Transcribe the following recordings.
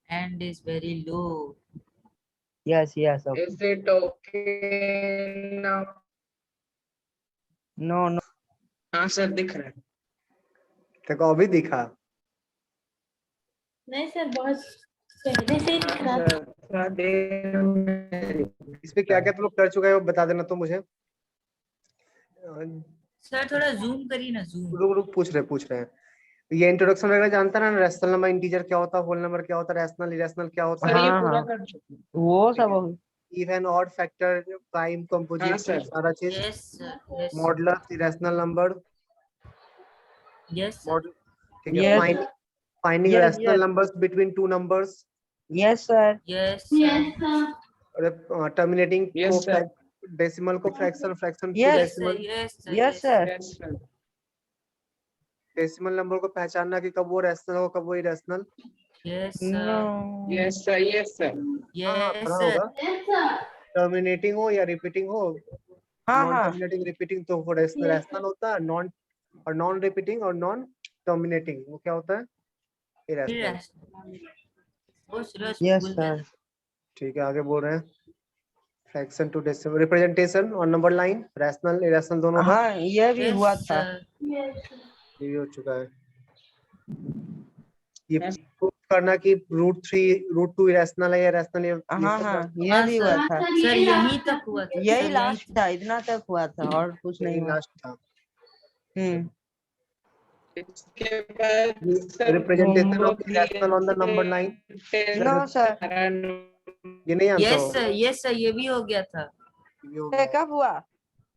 and is very low. Yes, yes. Okay. Is it okay now? No, no. हाँ sir दिख रहा है। देखो अभी दिखा। नहीं सर, बहुत पहले से ही दिख रहा था। थोड़ा देर में इस पे क्या क्या तुम लोग कर चुके हो बता देना तो मुझे। सर थोड़ा जूम करिए ना, जूम। रुक रुक पूछ रहे हैं। ये इंट्रोडक्शन वगैरह जानता ना, रैशनल नंबर, इंटीजर क्या होता है, होल नंबर क्या होता है, रैशनल इरेशनल क्या होता सर है, ये हाँ, पूरा हाँ। कर चुके हैं। वो सब हो इवन ऑड फैक्टर, प्राइम हाँ कंपोजिट, सर। सारा चीज, yes sir, yes modulus, irrational number, yes sir, model, ठीक है। Yes. Finding Yes, rational yes. Numbers between two numbers, Yes, sir. Yes yes sir, sir. Terminating Yes, को sir. Decimal को fraction, fraction to Yes. Yes sir, decimal, yes sir, Yes, sir. Yes, sir. Decimal number को पहचानना कि कब वो rational हो कब वो irrational. Yes sir, No. Yes, sir. Yes, sir. हाँ यस पढ़ा सर, होगा। Yes sir. टर्मिनेटिंग हो या रिपीटिंग हो, हाँ, नॉन हाँ. टर्मिनेटिंग रिपीटिंग तो वो रैशनल होता है, नॉन रिपीटिंग और नॉन टर्मिनेटिंग वो क्या होता है, इरेशनल। वो सूरज Yes, भूल sir. गया। ठीक है आगे बोल रहे हैं। फ्रैक्शन टू डेसिमल रिप्रेजेंटेशन और नंबर लाइन, रैशनल इरेशनल दोनों का हाँ, ये भी हुआ यस था. Sir, yes sir. ये भी हो चुका है। ये Yes. प्रूव करना कि √3 √2 इरेशनल है या रैशनल है, ये हाँ, सब हाँ, जानते ये हाँ भी सर, हुआ हाँ था. सर, सर ये यहीं तक हुआ था, यही सर लास्ट था, इतना तक हुआ था और कुछ हो। नहीं यही हुआ. लास्ट था। इसके बाद sir representation of homework irrational on the number line, No, sir. ये नहीं आंसर यस होगा। सर, यस सर, ये भी हो गया था। ये हो ये गया। कब हुआ?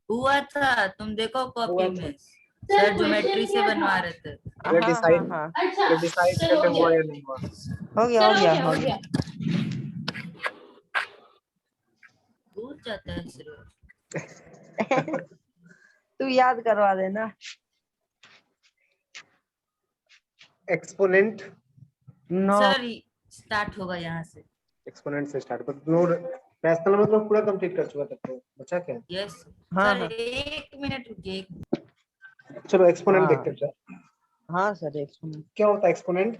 हुआ था, तुम देखो कॉपी हुआ में, था। सर ज्योमेट्री से बनवा रहे थे। ये हाँ, डिसाइड, हाँ, हाँ. अच्छा ये डिसाइड सर, कर ले हो हुआ गया या नहीं हुआ। हो गया, सर, हो गया, हो हो गया. भूल जाता है सर। तू याद करवा देना. Exponent, No. सर स्टार्ट होगा यहाँ से। एक्सपोनेंट से स्टार्ट कर नो, रैशनल में तो पूरा कंप्लीट कर चुका तब तो बचा क्या। यस हाँ, सर, हाँ. 1 मिनट रुकिए। चलो एक्सपोनेंट हाँ. देखते हैं हाँ सर, एक मिनट. क्या होता है एक्सपोनेंट,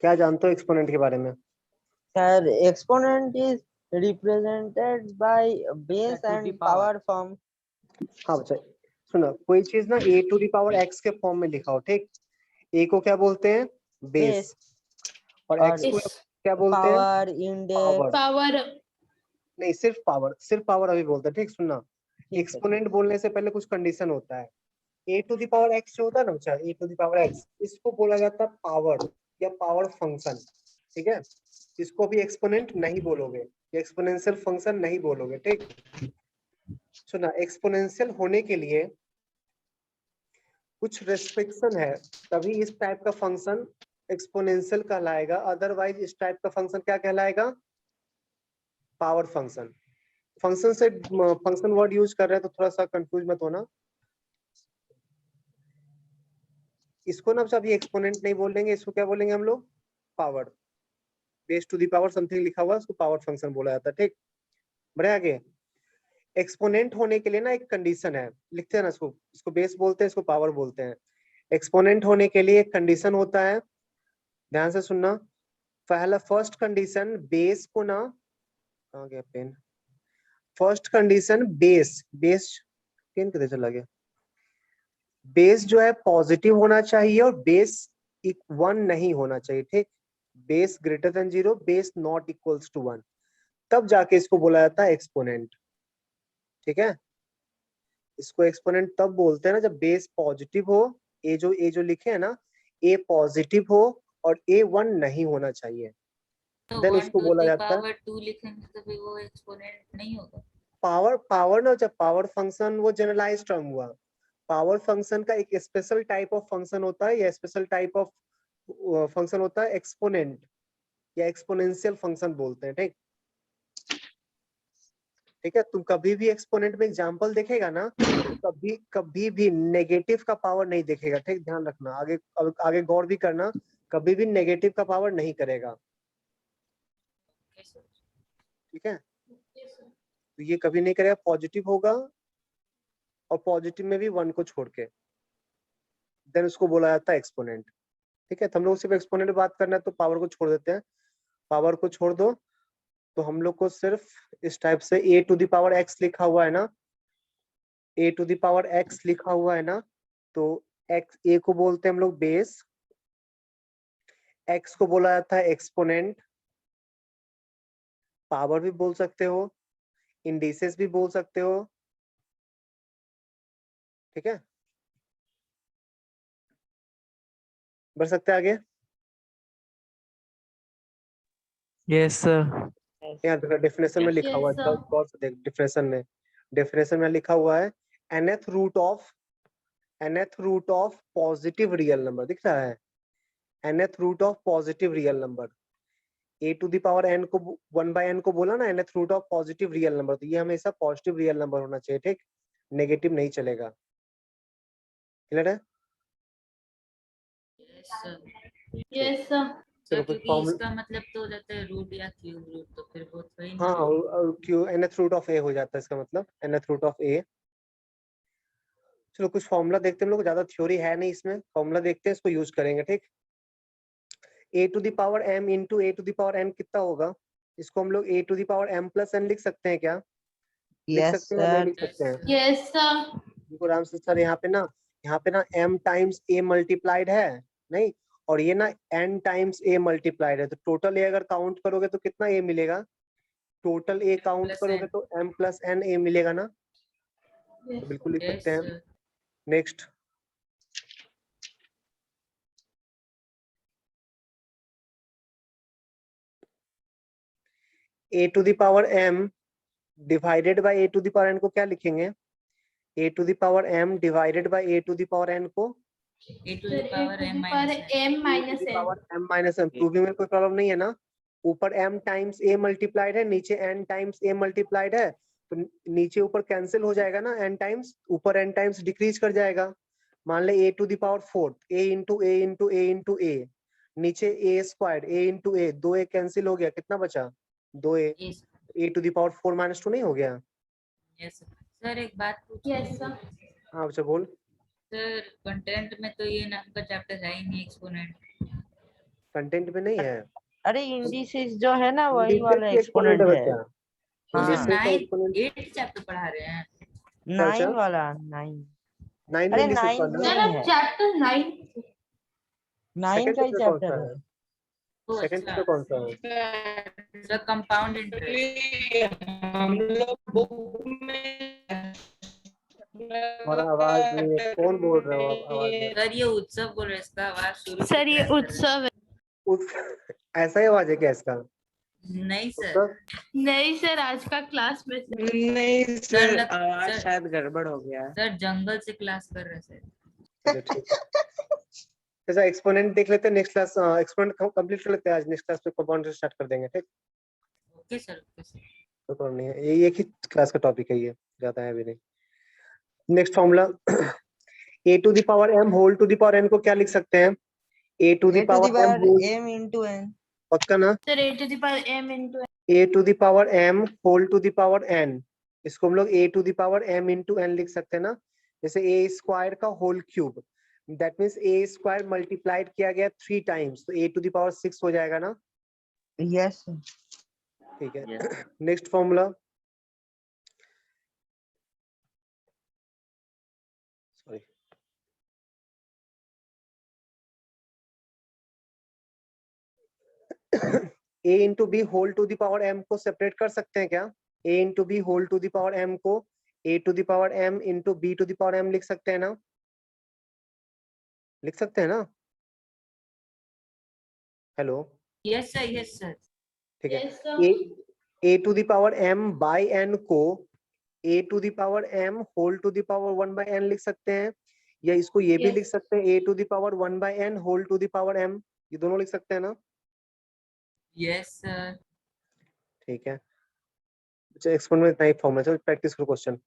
क्या जानते हो एक्सपोनेंट के बारे में। Sir, exponent is represented by base and power form. हाँ बच्चा सुनो, कोई चीज ना a⁴ के फॉर्म में लिखा हो, ठीक, a को क्या बोलते हैं, बेस, और x को क्या बोलते हैं, पावर इंडेक्स. पावर। पावर। नहीं सिर्फ पावर अभी बोलते हैं, ठीक सुनना। एक्सपोनेंट बोलने से पहले कुछ कंडीशन होता है। a⁴x जो होता है ना बच्चा, a⁴x, इसको बोला जाता है पावर या पावर फंक्शन, ठीक है। इसको भी एक्सपोनेंट नहीं बोलोगे, एक्सपोनेंशियल फंक्शन नहीं बोलोगे, ठीक। सुना, एक्सपोनेंशियल होने के लिए कुछ रेस्ट्रिक्शन है, तभी इस टाइप का फंक्शन एक्सपोनेंशियल कहलाएगा, अदरवाइज इस टाइप का फंक्शन क्या कहलाएगा, पावर फंक्शन। फंक्शन से फंक्शन वर्ड यूज कर रहे हैं तो थोड़ा सा कंफ्यूज मत होना। इसको ना अभी एक्सपोनेंट नहीं बोलेंगे, इसको क्या बोलेंगे हम लोग, power, base to the power something लिखा हुआ है, उसको पावर फंक्शन बोला जाता है, ठीक। बढ़े आगे। एक्सपोनेंट होने के लिए ना एक कंडीशन है, लिखते हैं ना इसको, इसको बेस बोलते हैं, इसको पावर बोलते हैं। एक्सपोनेंट होने के लिए एक कंडीशन होता है, ध्यान से सुनना। पहला फर्स्ट कंडीशन, बेस को ना, कहाँ गया pen, first condition base, pen किधर चला गया, बेस जो है पॉजिटिव होना चाहिए और बेस 1 नहीं होना चाहिए, ठीक। Base greater than 0, base not equals to 1, तब जाके इसको बोला जाता है एक्सपोनेंट, ठीक है। इसको एक्सपोनेंट तब बोलते हैं ना जब बेस पॉजिटिव हो, ए जो लिखे है ना, ए पॉजिटिव हो और ए 1 नहीं होना चाहिए, तो देन 1 उसको टू बोला दी जाता है पावर 2 लिखेंगे तो फिर वो एक्सपोनेंट नहीं होगा। पावर ना, जब पावर फंक्शन वो जनरलाइज टर्म हुआ, पावर फंक्शन का एक स्पेशल टाइप ऑफ फंक्शन होता है, या स्पेशल टाइप ऑफ फंक्शन होता है एक्सपोनेंट या एक्सपोनेंशियल फंक्शन बोलते हैं, ठीक। ठीक है, तुम कभी भी एक्सपोनेंट में एग्जांपल देखेगा ना, कभी भी नेगेटिव का पावर नहीं देखेगा, ठीक, ध्यान रखना, आगे गौर भी करना, कभी भी नेगेटिव का पावर नहीं करेगा, ठीक है। तो ये कभी नहीं करेगा, पॉजिटिव होगा, और पॉजिटिव में भी 1 को छोड़ के, देन उसको बोला जाता है एक्सपोनेंट, ठीक है, तो हम लोग सिर्फ एक्सपोनेंट पे बात करना है तो पावर को छोड़ देते हैं, पावर को छोड़ दो, तो हम लोग को सिर्फ इस टाइप से a to the power x लिखा हुआ है ना, a to the power x लिखा हुआ है ना, तो x a को बोलते हैं हम लोग बेस, x को बोला जाता है एक्सपोनेंट, पावर भी बोल सकते हो, इंडिसेस भी बोल सकते हो, ठीक है, बढ़ सकते हैं आगे। Yes sir. यहाँ देखो डेफिनेशन में लिखा हुआ है, Yes, sir. गौर से देख, डेफिनेशन में लिखा हुआ है nth root of positive real number, दिख रहा है, nth root of positive real number, a to the power n को 1/n को बोला ना nth root of positive real number, तो ये हमेशा पॉजिटिव रियल नंबर होना चाहिए, ठीक, नेगेटिव नहीं चलेगा, क्लियर है। Yes, sir. Yes, sir. Sir चलो कुछ क्योंकि फॉर्मूला, इसका मतलब तो हो जाता है रूट या क्यूब रूट, तो फिर वो थोड़ी ना हाँ और क्यों nth रूट ऑफ a हो जाता है, इसका मतलब nth रूट ऑफ a। चलो कुछ फॉर्मूला देखते हैं हम लोग, ज्यादा थ्योरी है नहीं इसमें, फॉर्मूला देखते हैं, इसको यूज करेंगे, ठीक। a to the power m into a to the power n कितना होगा, इसको हम लोग a to the power m plus n लिख सकते हैं क्या, लिख Yes, सकते हैं या नहीं sir. लिख सकते हैं। Yes, sir. देखो राम से सर, यहाँ पे ना m टाइम्स a मल्टीप्लाइड है नहीं, और ये ना n टाइम्स a मल्टीप्लाइड है, तो टोटल a अगर काउंट करोगे तो कितना a मिलेगा, टोटल a काउंट प्लस करोगे n। तो m प्लस n a मिलेगा ना, Yes. तो बिल्कुल लिख Yes, सकते हैं। sir. Next a to the power m divided by a to the power n को क्या लिखेंगे, a to the power m divided by a to the power n को a to Sir, the a power to m the power minus n। m minus n. Power m minus m, proving में कोई problem नहीं है ना, ऊपर m times a multiplied है, नीचे n times a multiplied है, तो नीचे ऊपर कैंसिल हो जाएगा ना, n टाइम्स ऊपर n टाइम्स डिक्रीज कर जाएगा, मान ले a to the power 4 a into a into a into a, नीचे a squared a into a, 2a cancel हो गया, कितना बचा 2a, Yes, a to the power 4 माइनस 2 नहीं हो गया। yes, sir. सर एक बात पूछूं? Yes, sir. हाँ बच्चा बोल। सर कंटेंट में तो ये नाम का चैप्टर है ही नहीं, एक्सपोनेंट। कंटेंट में नहीं है, अरे इंडिसेस जो है ना वही Indices वाला की exponent एक्सपोनेंट है। बच्चा, हाँ। Indices का नाइन exponent 8 चैप्टर पढ़ा रहे हैं। क्या बच्चा? 9 वाला 9। 9 अरे में indices 9 पढ़ना में है, Sir, ही है, chapter 9. 9 second का ही chapter कौन चैप्टर सा है। है, तो second अच्छा chapter कौन सा है, सर कंपाउंड इंटरेस्ट। हम लोग बुक में हमारा आवाज नहीं है, कौन बोल रहा है आप, आवाज नहीं। सर ये उत्सव बोल रहे हैं, इसका आवाज शुरू से Sir, ये crack कर रहा है। उत्सव है। ऐसा ही आवाज है क्या इसका, नहीं सर, उत्सव? नहीं सर, आज का क्लास में sir. नहीं सर, लग- आवाज सर- शायद गड़बड़ हो गया है। सर जंगल से क्लास कर रहे हैं सर। चलो ठीक है, जैसा एक्सपोनेंट देख लेते हैं नेक्स्ट क्लास, एक्सपोनेंट कंप्लीट कर लेते हैं आज, नेक्स्ट क्लास पे कंपाउंड से स्टार्ट कर देंगे, ठीक, ओके सर, ओके सर। तो प्रॉब्लम नहीं है, ये एक ही क्लास का टॉपिक है, ये ज्यादा है भी नहीं। Next formula a to the power m whole to the power n को क्या लिख सकते हैं, a to the A to the power m power whole, m into n। पक्का ना, Sir, a to the power m into n. a to the power m whole to the power n, इसको हम लोग a to the power m into n लिख सकते हैं ना, जैसे a स्क्वायर का whole cube, that means a square multiplied किया गया 3 टाइम्स, तो a टू द पावर 6 हो जाएगा ना, यस। ठीक है। Next formula, sorry a into b whole to the power m को सेपरेट कर सकते हैं क्या, a into b whole to the power m को a to the power m into b to the power m लिख सकते हैं ना, लिख सकते हैं ना, hello, yes sir, yes sir. ठीक है। Yes, sir. a to the power m by n को a to the power m whole to the power 1 by n लिख सकते हैं, या इसको ये भी Yes. लिख सकते हैं a to the power 1 by n whole to the power m, ये दोनों लिख सकते हैं ना, यस सर। ठीक है। अच्छा एक्सपोनेंट में इतना ही फॉर्मूला, चलो प्रैक्टिस करो क्वेश्चन,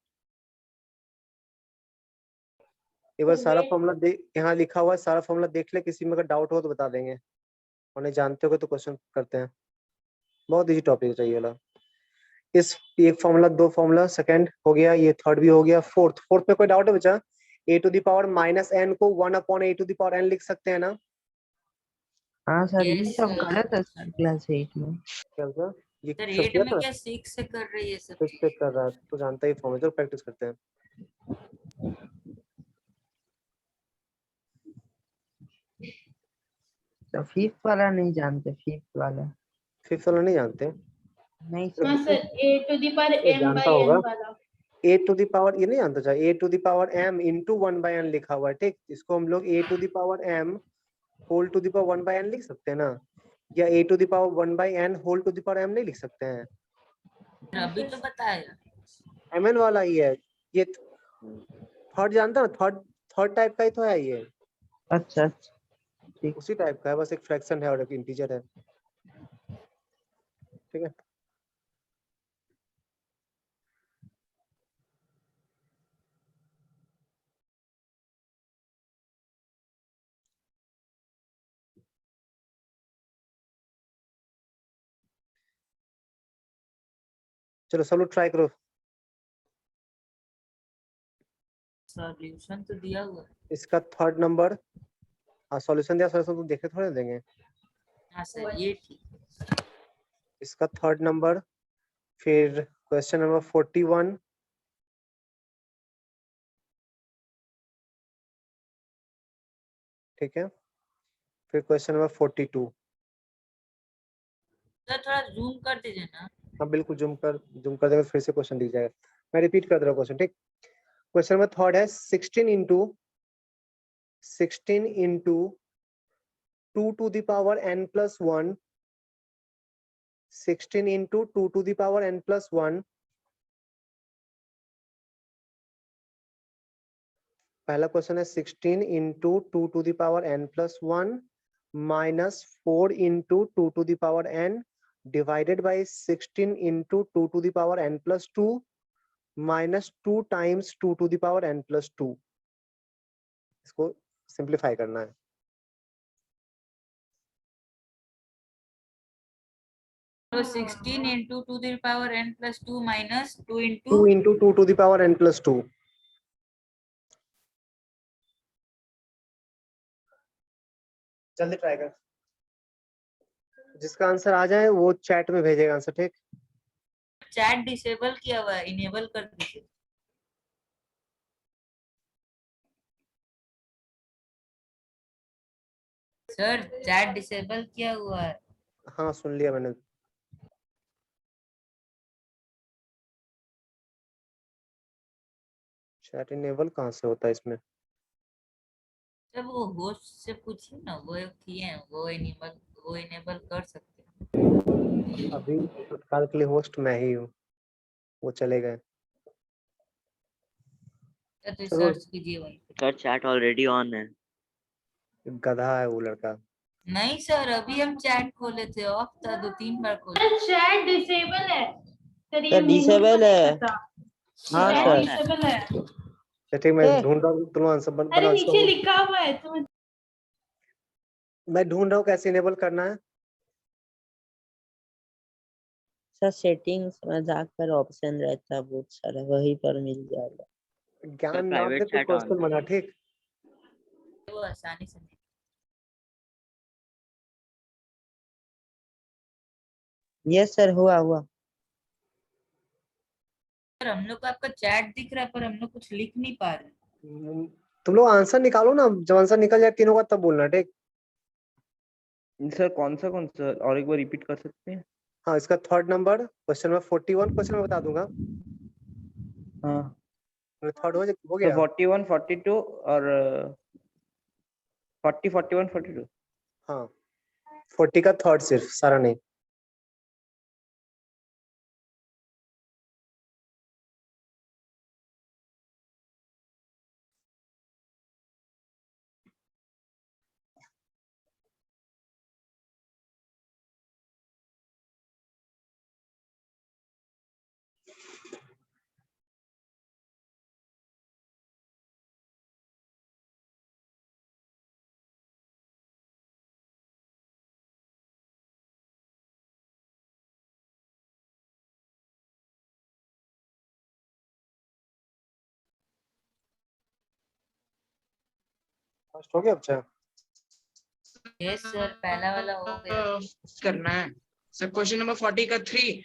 एक बार सारा फॉर्मूला देख, यहाँ लिखा हुआ है सारा फॉर्मूला देख ले, किसी में अगर डाउट हो तो बता देंगे, और नहीं जानते हो तो क्वेश्चन करते हैं, बहुत इजी टॉपिक चाहिए वाला। इस एक फॉर्मूला, दो फॉर्मूला, सेकंड हो गया, ये थर्ड भी हो गया, फोर्थ में कोई डाउट है बच्चा, a to the power minus n को 1 upon a to the power n लिख सकते हैं ना, हाँ सर ये Yes, सब sir. करे थे सर क्लास 8 में। क्या होगा ये सर सब 8 किया में था क्या 6 से कर रही है सब फिक्स चीज। पे कर रहा है तो जानता ही फॉर्म है, चलो प्रैक्टिस करते हैं। तो फिफ्थ वाला नहीं जानते, फिफ्थ वाला फिफ्थ वाला नहीं जानते नहीं हाँ sir. Sir, a to the power ये m जानता by होगा n वाला। a टू द पावर ये नहीं जानता था a to the power m into 1 by n लिखा हुआ है ठीक, इसको हम लोग a to the power m whole to the power 1 by n लिख सकते हैं ना, या a to the power 1 by n whole to the power m नहीं लिख सकते हैं। अभी तो बताया। mn वाला ही है ये, थर्ड जानता ना, थर्ड थर्ड टाइप का ही तो है ये, अच्छा अच्छा ठीक। उसी टाइप का है, बस एक फ्रैक्शन है और एक इंटीजर है, ठीक है। चलो सब लोग ट्राई करो। सॉल्यूशन तो दिया हुआ है। इसका थर्ड नंबर सॉल्यूशन दिया, सॉल्यूशन तो देखे थोड़े देंगे। हाँ सर ये ठीक। इसका थर्ड नंबर, फिर क्वेश्चन नंबर 41, ठीक है, फिर क्वेश्चन नंबर 42। सर थोड़ा जूम कर दीजिए ना। हाँ बिल्कुल जूम कर देगा, फिर से क्वेश्चन दिख जाएगा। मैं रिपीट कर दे रहा हूँ क्वेश्चन, ठीक। क्वेश्चन नंबर थर्ड है 16 into 2 to the power n plus 1, 16 into 2 to the power n plus 1। पहला क्वेश्चन है 16 into 2 to the power n plus 1 minus 4 into 2 to the power n divided by 16 into 2 to the power n plus 2 minus 2 times 2 to the power n plus 2। इसको simplify करना है। तो 16 into 2 to the power n plus 2 minus 2 2 into into 2 to the power n plus 2। जल्दी try कर, जिसका answer आ जाए वो chat में भेजेगा आंसर, ठीक। चैट डिसेबल किया हुआ है, इनेबल कर दीजिए। सर चैट डिसेबल किया हुआ है। हाँ सुन लिया मैंने। चैट इनेबल कहाँ से होता है इसमें? जब वो होस्ट से पूछिए ना, वो किए हैं, वो इनेबल कर सकते हैं। अभी तत्काल के लिए होस्ट मैं ही हूँ, वो चले गए। तो चलो सर्च कीजिए वहीं पे। सर चैट ऑलरेडी ऑन है। गधा है वो लड़का। नहीं सर अभी हम चैट खोले थे, ऑफ था, 2-3 बार खोले। चैट डिसेबल है सर, ये सर डिसेबल है। हाँ चैट सर। डिसेबल है। तो ठीक, मैं ए, ढूंढ रहा हूँ, तुम आंसर अरे बनाओ नीचे इसको। लिखा हुआ है तुम। मैं ढूंढ रहा हूँ कैसे इनेबल करना है। सर सेटिंग्स में जाकर ऑप्शन रहता है बहुत सारा, वहीं पर मिल जाएगा। ज्ञान नाम से प्राइवेट तो चैट ऑन क्वेश्चन है। बना, ठीक। वो आसानी से नहीं। यस सर हुआ हुआ। सर हम लोग को आपका चैट दिख रहा है पर हम लोग कुछ लिख नहीं पा रहे। तुम लोग आंसर निकालो ना, जब आंसर निकल जाए तीनों का तब बोलना, ठीक। सर कौन सा और एक बार रिपीट कर सकते हैं? हाँ इसका third number question number 41, question मैं बता दूंगा। हाँ थर्ड हो तो गया। 41 42 और 40 41 42। हाँ 40 का थर्ड सिर्फ, सारा नहीं। फर्स्ट हो गया, अच्छा। यस सर, पहला वाला हो गया। करना है सर। क्वेश्चन नंबर 40 का 3।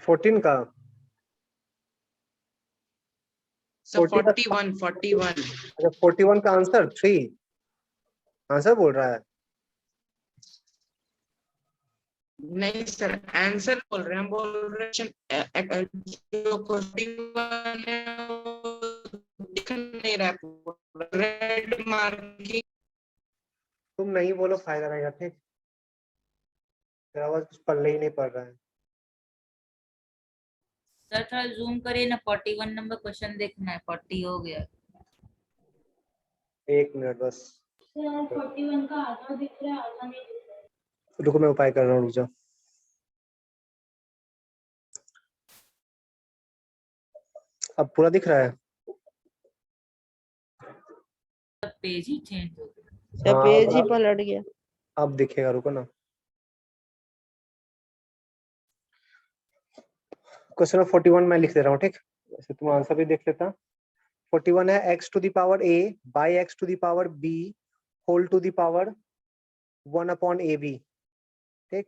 14 का सर 40 का 41 अच्छा 41 का आंसर 3 आंसर बोल रहा है। नहीं सर, आंसर बोल रहे हैं। हम बोल रहे हैं जो 41 है वो दिख नहीं रहा, रेड मार्किंग। तुम नहीं बोलो फायदा रहेगा, ठीक। तेरा आवाज कुछ पल्ले ही नहीं पड़ रहा है। सर थोड़ा जूम करिए ना, 41 नंबर क्वेश्चन देखना है। 40 हो गया। 1 मिनट बस, 41 का आधा दिख रहा है, आधा नहीं दिख रहा है। रुको मैं उपाय कर रहा हूँ, रुक जाओ। अब पूरा दिख रहा है। पेज ही चेंज हो गया। सर हाँ, पेज ही पलट गया। अब दिखेगा, रुको ना। क्वेश्चन नंबर 41 मैं लिख दे रहा हूँ, ठीक। वैसे तुम आंसर भी देख लेता। 41 है x to the power a by x to the power b whole to the power 1 upon ab, ठीक,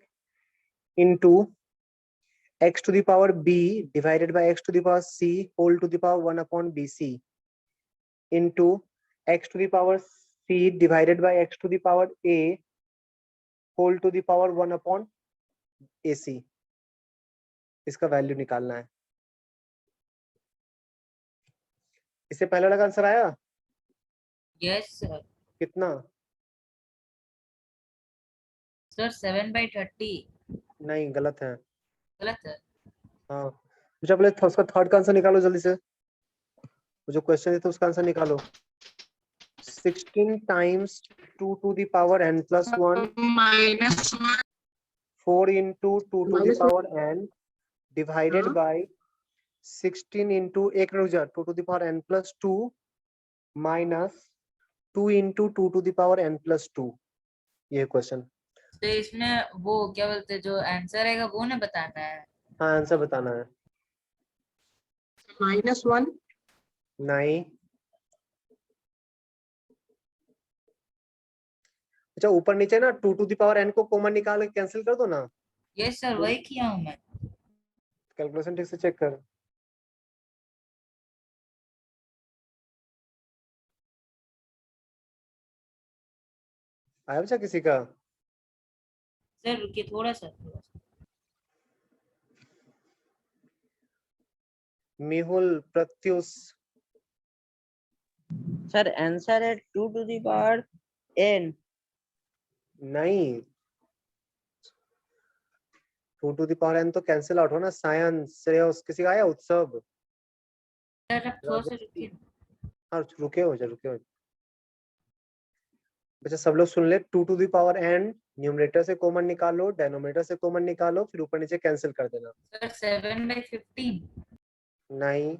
into x to the power b divided by x to the power c whole to the power 1 upon bc into x to the power c divided by x to the power a whole to the power 1 upon ac। इसका value निकालना है। इससे पहले वाला answer आया yes sir. कितना? Sir 7/30। नहीं, गलत है। गलत है। हाँ, मुझे पहले उसका थर्ड का आंसर निकालो जल्दी से। जो क्वेश्चन है तो उसका आंसर निकालो। 16 times 2 to the power n plus 1 -1 4 into 2 to the power n divided by 16 into 1 रुक जा 2 to the power n plus 2 minus 2 into 2 to the power n plus 2। ये क्वेश्चन। तो इसमें वो क्या बोलते हैं, जो आंसर रहेगा वो ना बताना है। हाँ, आंसर बताना है। -1 नहीं, अच्छा ऊपर नीचे ना 2 to the power n को कॉमन निकाल के कैंसिल कर दो ना। यस सर, वही किया हूँ मैं। कैलकुलेशन ठीक से चेक कर। आया बच्चा किसी का? सर रुकिए थोड़ा सा। मेहुल, प्रत्युष, सर आंसर है 2 to the power n। नहीं 2 to the power n तो कैंसिल आउट हो ना। सायंस, श्रेयस, किसी का आया? उत्सव, सर अब थोड़ा सा रुकिए। हाँ रुके हो जा, रुके हो जा। बच्चा सब लोग सुन ले। 2 to the power n numerator से कॉमन निकालो, डेनोमिनेटर से कॉमन निकालो, फिर ऊपर नीचे कैंसिल कर देना। सर 7/15। नहीं,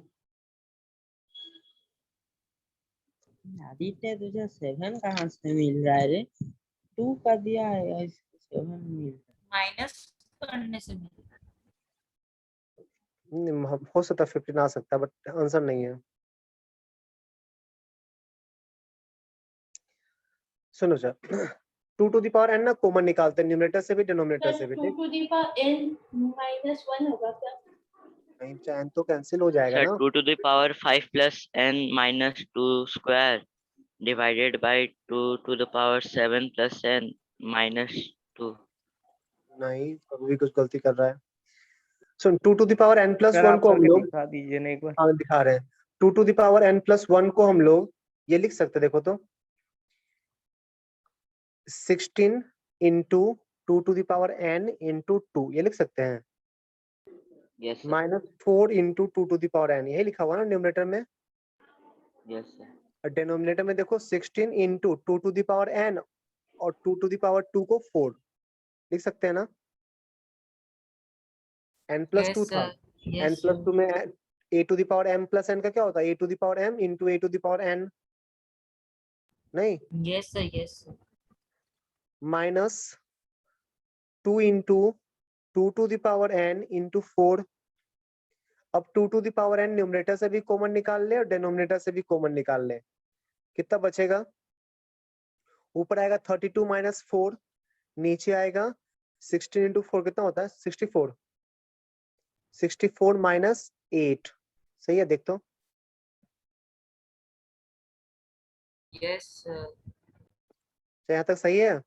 आदित्य तुझे 7 कहाँ से मिल रहा है रे? 2 का दिया है, 7 मिल रहा है। माइनस करने से मिलेगा। हो सकता 15 आ सकता है, बट आंसर नहीं है। सुनो जा 2 to the power n ना कॉमन निकालते हैं, न्यूमरेटर से भी डिनोमिनेटर से भी, 2 ठीक। to the power n -1 होगा क्या? नहीं, चाहे तो कैंसिल हो जाएगा Sir, ना। 2 to the power 5 plus n minus 2 square divided by 2 to the power 7 plus n minus 2. नहीं, अभी भी कुछ गलती कर रहा है। सुन 2 to the power n plus sir 1 आप को हम करके लोग, दिखा दीजिए ना एक बार। हाँ दिखा रहे हैं। 2 to the power n plus 1 को हम लोग ये लिख सकते, देखो तो 16 into 2 to the power n into 2 ये लिख सकते हैं। Yes sir. Minus 4 into 2 to the power n यही लिखा हुआ ना न्यूमरेटर में। Yes sir. और डिनोमिनेटर में देखो 16 into 2 to the power n और 2 to the power 2 को 4 लिख सकते हैं ना। n plus 2 यस था, सर। n यस plus 2 में a to the power m plus n का क्या होता है? a to the power m into a to the power n, नहीं, yes sir. Yes sir. Minus 2 into 2 to the power n into 4। अब 2 to the power n numerator से भी common निकाल ले और डिनोमिनेटर से भी कॉमन निकाल ले, कितना बचेगा? ऊपर आएगा 32 माइनस 4, नीचे आएगा 16 इंटू 4 कितना होता है 64, 64 माइनस 8, सही है देख तो। Yes sir. तो यहाँ तक सही है।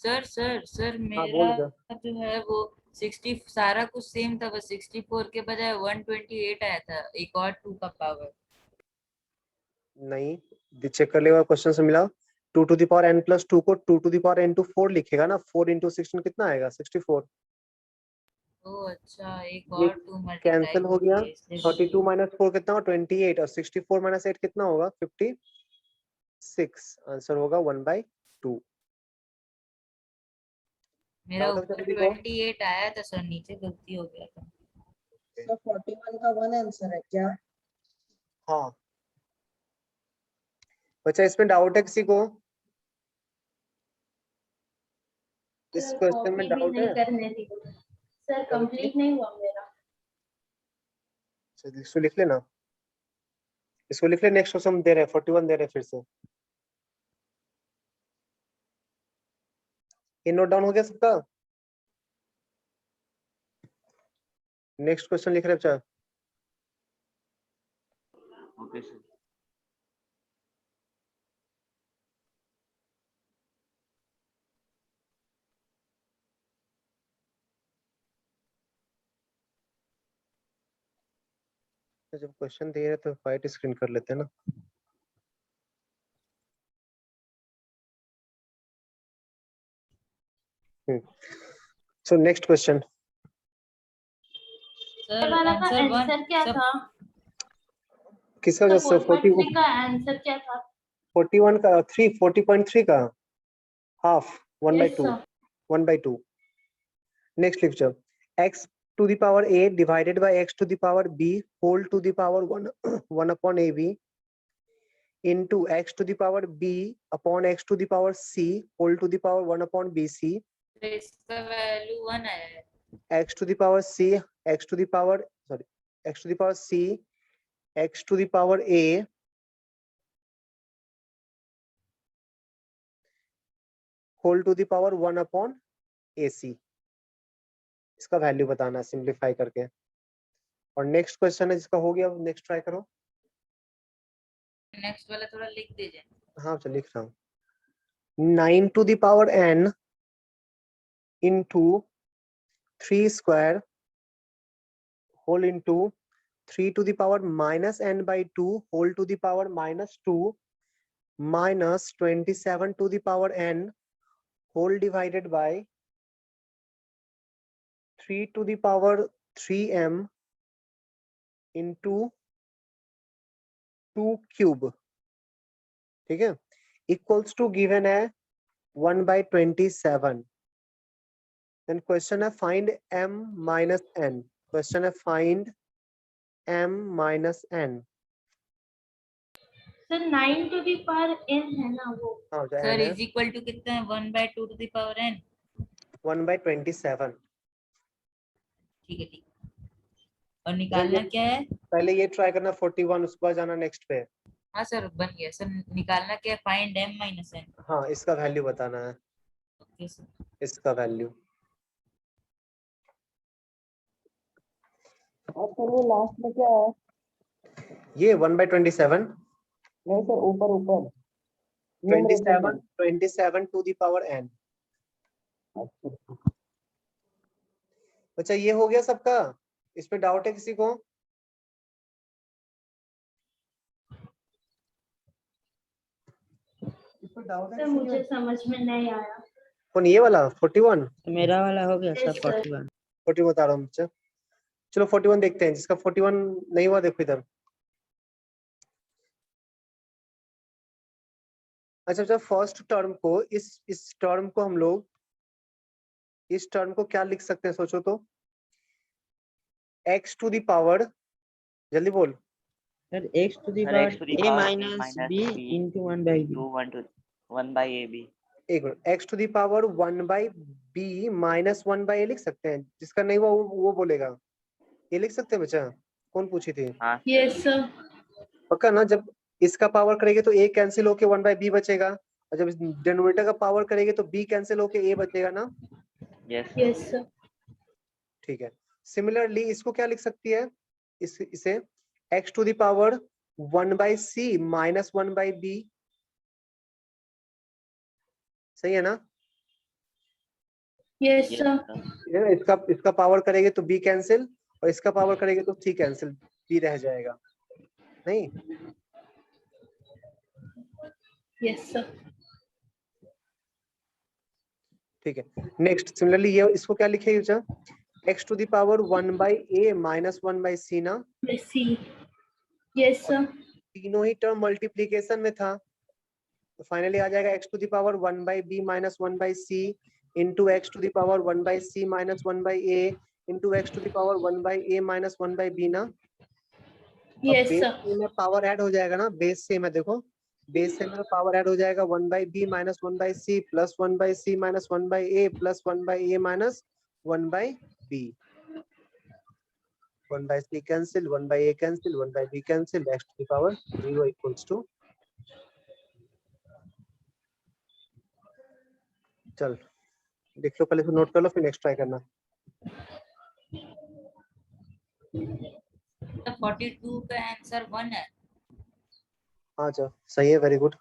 सर सर सर हाँ मेरा बोल दो। जो है वो 60 सारा कुछ सेम था, बस 64 के बजाय 128 आया था, एक और 2 का पावर। नहीं चेक कर लेगा क्वेश्चन से मिला। 2 to the power n plus 2 को 2 to the power n to 4 लिखेगा ना, 4 इंटू 16 कितना आएगा 64। ओ अच्छा, एक ये और 2 मल्टीप्लाई कैंसिल हो हो गया। गया इसलिए 32 माइनस 4 कितना होगा 28 और 64 माइनस 8 कितना होगा 56। आंसर होगा 1/2। मेरा डाउट है ऊपर किसी को? 28 आया था सर, नीचे गलती हो गया था। सर 41 का 1 आंसर है क्या? हाँ बच्चा इसमें डाउट है किसी को? इस सर क्वेश्चन में कॉपी भी डाउट नहीं है? करने दी सर, क्या बच्ची? कंप्लीट नहीं हुआ मेरा। चल, इसको लिख लेना, इसको लिख ले। नेक्स्ट क्वेश्चन दे रहे हैं 41 दे रहे हैं फिर से। ये नोट डाउन हो गया सबका? नेक्स्ट क्वेश्चन लिख रहे बच्चा। Okay sir. जब क्वेश्चन दे रहे तो व्हाइट स्क्रीन कर लेते हैं ना। So next question. सर वाला का आंसर 1 आंसर क्या सब था? किसका तो जो 4.3 का आंसर क्या था? 41 का 40.3 का हाफ 1/2 यस सर। 1/2। नेक्स्ट लिखो x to the power a divided by x to the power b whole to the power 1 upon ab into x to the power b upon x to the power c whole to the power 1 upon bc तो इसका value 1 आया है। x to the power c x to the power sorry x to the power c x to the power a whole to the power 1 upon ac। इसका value बताना है simplify करके। और next question है जिसका हो गया, नेक्स्ट ट्राई करो। नेक्स्ट वाला थोड़ा लिख दीजिए। हाँ चल लिख रहा हूँ। 9 to the power n into 3 square whole into 3 to the power minus n by 2 whole to the power minus 2 minus 27 to the power n whole divided by 3 to the power 3m into 2 cube, ठीक है, equals to given है 1/27। Then question है find m minus n। Question है find m minus n। Sir 9 to the power n है ना वो? हाँ जो सर n है इज इक्वल टू कितना है 1/2 टू द पावर n। 1/27। ठीक है ठीक है। और निकालना क्या है? पहले ये ट्राई करना 41, उसके बाद जाना नेक्स्ट पे। हाँ सर बन गया सर। निकालना क्या है? Find m minus n। हाँ इसका वैल्यू बताना है, ओके सर। इसका वैल्यू। और सर वो लास्ट में क्या है? ये 1/27। नहीं सर ऊपर ऊपर 27 टू द पावर n। अच्छा ये हो गया सबका? इसमें डाउट है किसी को? इसमें डाउट है सर किसी मुझे को? समझ में नहीं आया। कौन ये वाला 41? मेरा वाला हो गया Yes, सर sir. 41। 41 बता रहा हूँ बच्चा। चलो 41 देखते हैं, जिसका 41 नहीं हुआ देखो इधर। अच्छा अच्छा फर्स्ट टर्म को इस टर्म को हम लोग इस टर्म को क्या लिख सकते हैं सोचो तो। x टू द पावर, जल्दी बोल। Sir x to the Sir, power x to the a power minus b into 1/b। 1 by ab। एक minute, x to the power 1/b minus 1/a लिख सकते हैं। जिसका नहीं हुआ वो बोलेगा। ये लिख सकते हैं बच्चा? कौन पूछी थी? हाँ यस सर। पक्का ना? जब इसका पावर करेंगे तो a कैंसिल होके 1/b बचेगा और जब डिनोमिनेटर का पावर करेंगे तो b कैंसिल होके a बचेगा ना। Yes. Yes, sir. ठीक है, सिमिलरली इसको क्या लिख सकती है, इसे x to the power 1/c minus 1/b, सही है ना। Yes, Yes, sir. sir. इसका पावर करेंगे तो b कैंसिल, और इसका पावर करेंगे तो c कैंसिल, b रह जाएगा नहीं। Yes, sir. ठीक है, नेक्स्ट सिमिलरली ये इसको क्या लिखे यूजा, x to the power 1/a minus 1/c ना। Let's see. Yes, sir. तीनों ही टर्म मल्टीप्लीकेशन में था, तो फाइनली आ जाएगा x to the power 1/b minus 1/c into x to the power 1/c minus 1/a into x to the power 1/a minus 1/b ना। Yes, base sir. से में power add हो जाएगा ना, बेस से में देखो, बेस से में पावर ऐड हो जाएगा 1/b minus 1/c plus 1/c minus 1/a plus 1/a minus 1/b, 1/c cancel, 1/a cancel, 1/b cancel, x to the power 0 equals to, चल देख लो पहले, नोट कर लो फिर नेक्स्ट ट्राई करना। तो 42 का आंसर 1 है। हाँ चल सही है, वेरी गुड।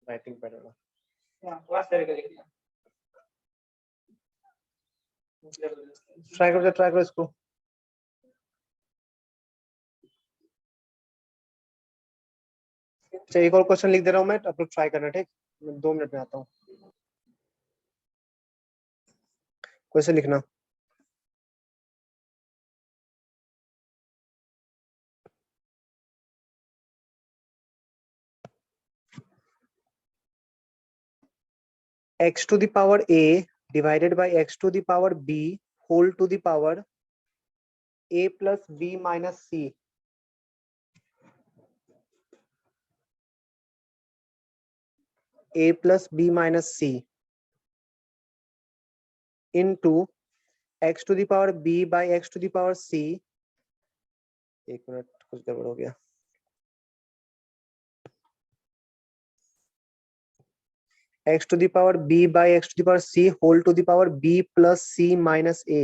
राइटिंग पड़ेगा, ट्राई करो इसको। अच्छा एक और क्वेश्चन लिख दे रहा हूँ मैं, आप लोग ट्राई करना, ठीक, मैं 2 मिनट में आता हूँ। क्वेश्चन लिखना, x to the power a divided by x to the power b whole to the power a plus b minus c, a plus b minus c into x to the power b by x to the power c, एक minute कुछ गड़बड़ हो गया, x to the power b by x to the power c whole to the power b plus c minus a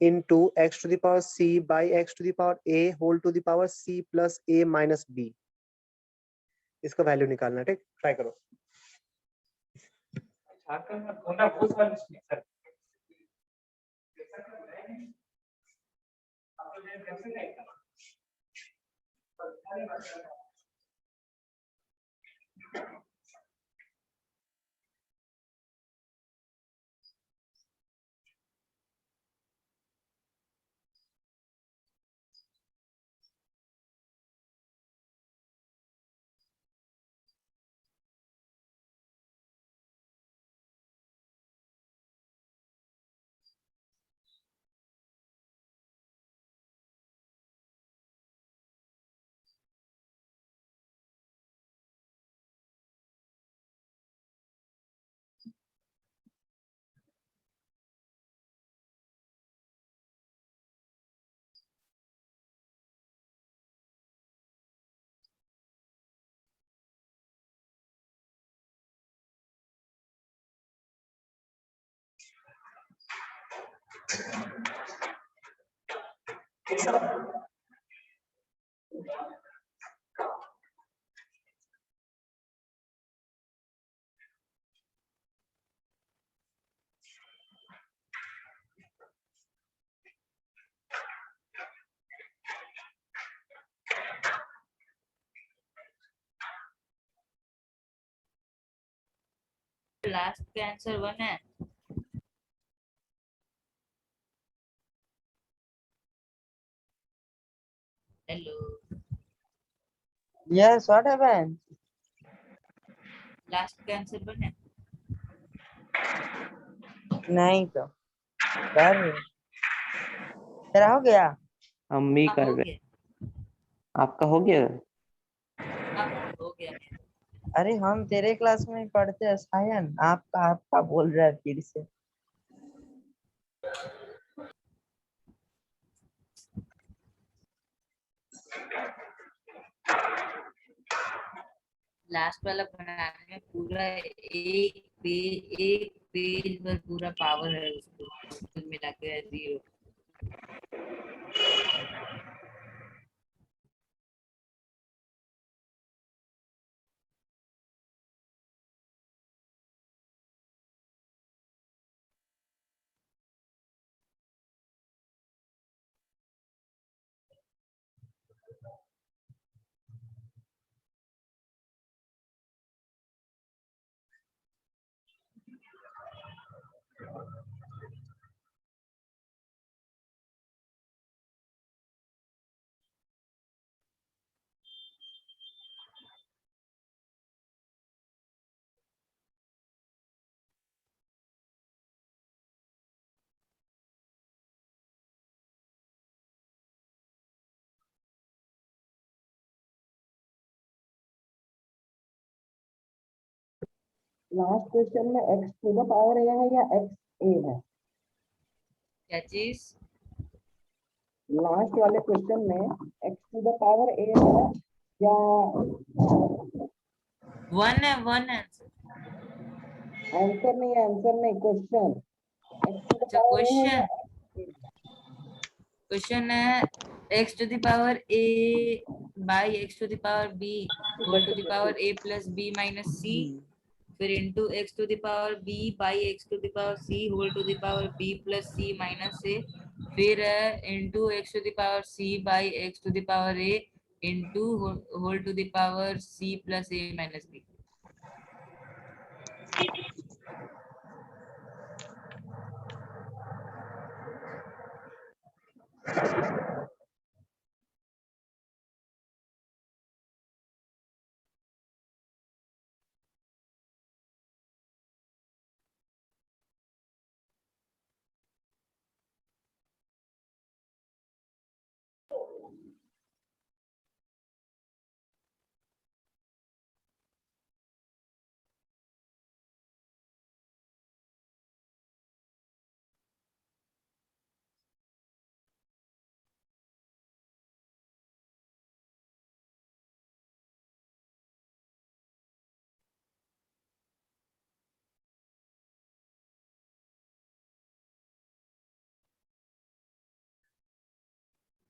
into x to the power c by x to the power a whole to the power c plus a minus b, इसका value निकालना, ठीक, try करो। Last का answer 1 है। Hello, Yes, what happened? Last का answer 1 है। नहीं तो कर रहे। तेरा हो गया? हम भी हाँ, कर हो रहे। गया। आपका हो गया? हाँ, हो गया। अरे हम तेरे क्लास में ही पढ़ते हैं सायन, आपका बोल रहा है फिर से। लास्ट वाला बनाने में पूरा एक पेज पर पूरा पावर है उसको, कुल मिला के 0। लास्ट क्वेश्चन में x to the power a है या x a है? क्या चीज? लास्ट वाले क्वेश्चन में x to the power a है या 1 है, 1 आंसर। आंसर नहीं क्वेश्चन x टू द अच्छा, पावर a है या क्वेश्चन है x to the power a by x to the power b whole to the power a plus b minus c, फिर into x to the power b by x to the power c whole to the power b plus c minus a, फिर into x to the power c by x to the power a into whole to the power c plus a minus b।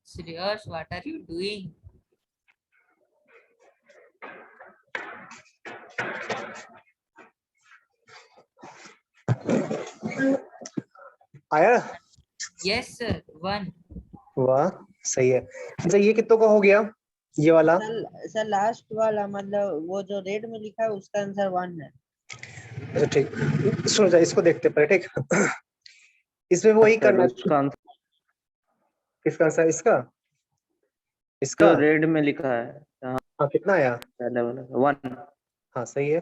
Shreyas, what are you doing? आया? Yes sir, 1। वाह, सही है। अच्छा, ये कितनों का हो गया ये वाला? सर लास्ट वाला मतलब वो जो रेड में लिखा है उसका आंसर 1 है। अच्छा ठीक, सुनो जा, इसको देखते पर ठीक। इसमें वही करना। उसका आंसर किसका आंसर? इसका जो इसका रेड में लिखा है। हाँ, कितना आया? पहले वाला 1। हाँ, सही है।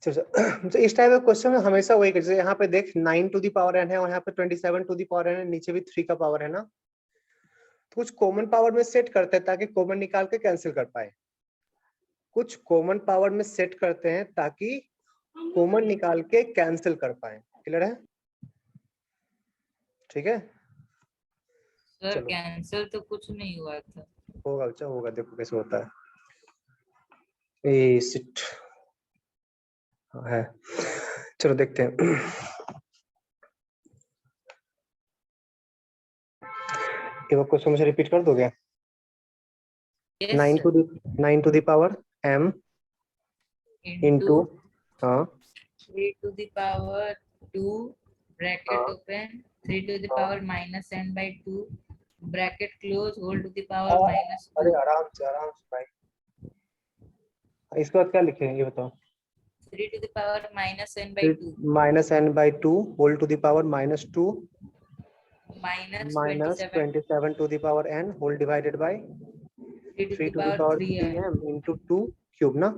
तो इस टाइप के क्वेश्चन में हमेशा वही, जैसे यहाँ पे देख 9 टू द पावर n है और यहाँ पे 27 टू द पावर n है, नीचे भी 3 का पावर है ना, तो कुछ कॉमन पावर में सेट करते हैं ताकि कॉमन निकाल के कैंसिल कर पाए। कुछ कॉमन पावर में सेट करते हैं ताकि कॉमन निकाल के कैंसिल कर पाए। क्लियर है? ठीक है, सर चलो। कैंसिल तो कुछ नहीं हुआ था। होगा बच्चा, होगा, देखो कैसे होता है। ए सिट है, चलो देखते हैं। ये क्वेश्चन मुझे रिपीट कर दोगे? Yes 9 sir, to the power m into हाँ 3 to the power 2 bracket open 3 to the power minus n by 2 bracket close whole to the power minus 2 अरे आराम से भाई। इसके बाद क्या लिखे हैं ये बताओ? 3 to the power minus n by 2 minus n by 2 whole to the power -2 minus minus 27 27 to the power n whole divided by 3 to 3 the to the power power 3n। 3m into 2 cube ना,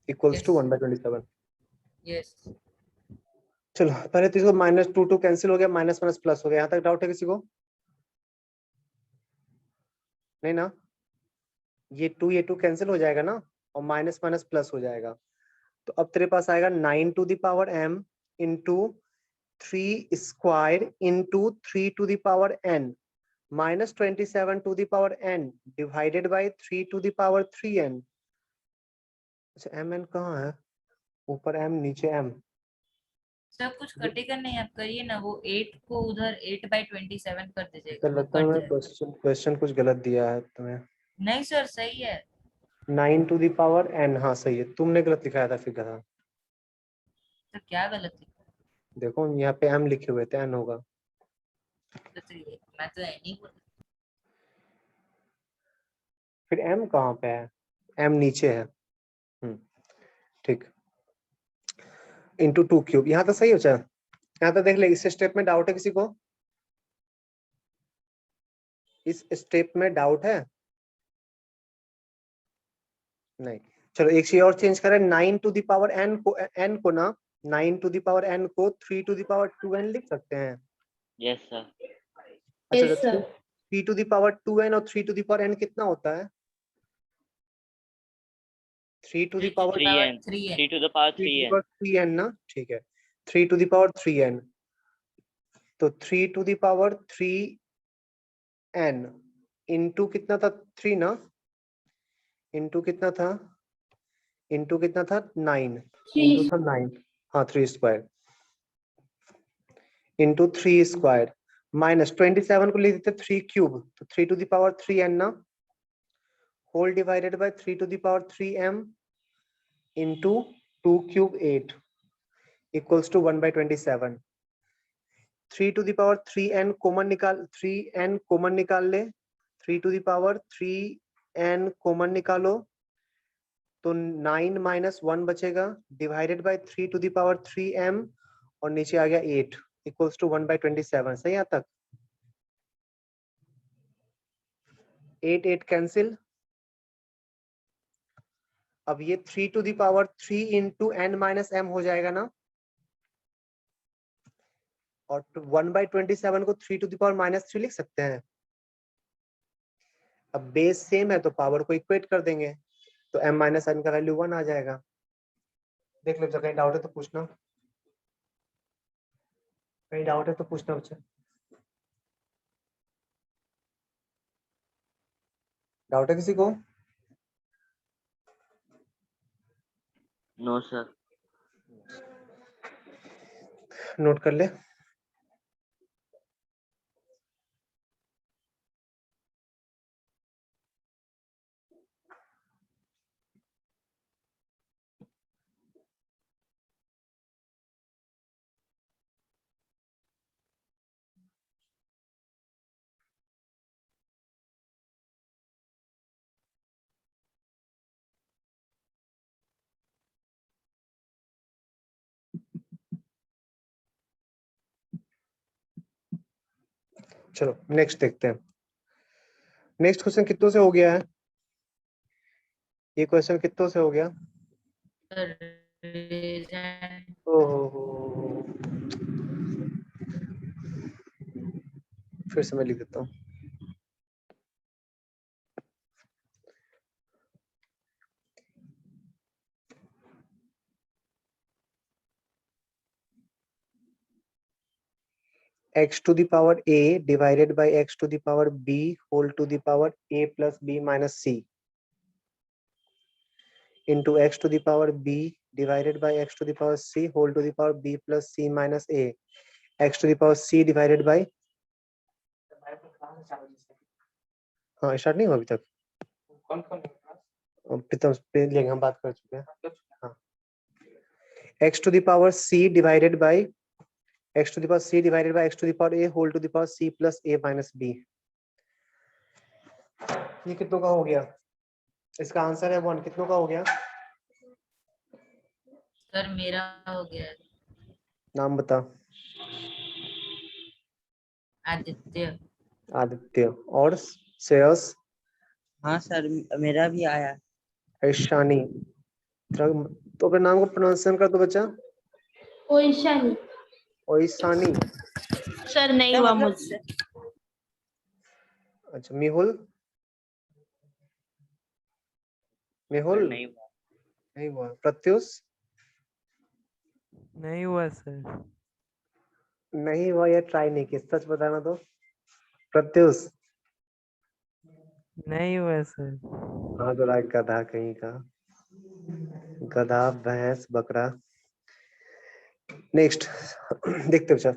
equals Yes to sir, 1/27। yes चलो पहले तो इसको -2 cancel हो गया, minus minus plus हो गया। यहाँ तक डाउट है किसी को? नहीं ना? ये 2 कैंसिल हो जाएगा ना, और माइनस माइनस प्लस हो जाएगा। तो अब तेरे पास आएगा 9 to the power m into 3 square into 3 to the power n माइनस 27 to the power n divided by 3 to the power 3n। अच्छा एम एन कहाँ है? ऊपर m नीचे m। सब कुछ कटेगा नहीं, आप करिए ना, वो 8 को उधर 8/27 कर दीजिएगा, तो वो लगता है कट मैं जाएगा। क्वेश्चन कुछ गलत दिया है तुम्हें। नहीं सर सही है। 9 टू द पावर n, हाँ सही है, तुमने गलत लिखाया था फिर गधा। तो क्या गलत है? देखो यहाँ पे m लिखे हुए थे, n होगा। तो ये मैं तो नहीं बोल। फिर m कहाँ पे है? m नीचे है। ठीक। इंटू 2 क्यूब, यहाँ तो सही हो जाए। यहाँ तो देख ले, इस स्टेप में डाउट है किसी को? इस स्टेप में डाउट है? नहीं। चलो एक चीज और चेंज करें, 9 टू द पावर n को ना 9 टू द पावर n को 3 टू द पावर 2n लिख सकते हैं। Yes, sir. अच्छा Yes, sir. 3 to the power 2n और 3 टू द पावर n कितना होता है? 3 to the power 3n. 3n 3 to the power 3n. 3n ना, ठीक है। 3 टू द पावर 3n, तो 3 to the power 3n into कितना था? 3 ना, इंटू कितना था? इंटू कितना था? 9। इंटू था 9, हाँ 3 स्क्वायर इंटू 3 स्क्वायर माइनस 27 को लिख देते 3 क्यूब, तो 3 टू द पावर 3n ना, whole divided by 3 to the power 3m into 2 cube 8 equals to 1/27। 3 to the power 3n common निकाल, 3n कॉमन निकाल ले, 3 to the power 3n common निकालो तो 9 माइनस 1 बचेगा, divided by 3 to the power 3m और नीचे आ गया 8 इक्वल्स टू 1/27। सही यहाँ तक? 8 कैंसिल। अब ये 3 to the power 3 into n minus m हो जाएगा ना, और 1/27 को 3 टू द पावर -3 लिख सकते हैं। अब बेस सेम है तो पावर को इक्वेट कर देंगे, तो m माइनस n का वैल्यू 1 आ जाएगा। देख लो, जब कहीं डाउट है तो पूछना, कहीं डाउट है तो पूछना बच्चा। डाउट है किसी को? No, sir. नोट कर ले। चलो नेक्स्ट देखते हैं। नेक्स्ट क्वेश्चन कितनों से हो गया है? ये क्वेश्चन कितनों से हो गया? ओहो, फिर से मैं लिख देता हूँ। x to the power a divided by x to the power b whole to the power a plus b minus c into x to the power b divided by x to the power c whole to the power b plus c minus a x to the power c divided by, हाँ start नहीं हुआ अभी तक। प्रीतम पे लेंगे, हम बात कर चुके हैं। हाँ, x to the power c divided by x to the power c divided by x to the power a whole to the power c plus a minus b। ये कितनों का हो गया? इसका आंसर है 1। कितनों का हो गया? सर मेरा हो गया है। नाम बता। आदित्य। आदित्य। और श्रेयस? हाँ सर, मेरा भी आया। ईशानी। तो अपने नाम को प्रोनाउंसिएशन कर दो बच्चा। ओइशानी। ओइसानी, सर नहीं क्या हुआ मतलब? मुझसे। अच्छा मेहुल, मेहुल नहीं नहीं हुआ। प्रत्युष नहीं हुआ सर। नहीं हुआ या ट्राई नहीं किया, सच बताना तो। प्रत्युष नहीं हुआ सर। हाँ तो राय गधा कहीं का, गधा भैंस बकरा। नेक्स्ट देखते बच्चा।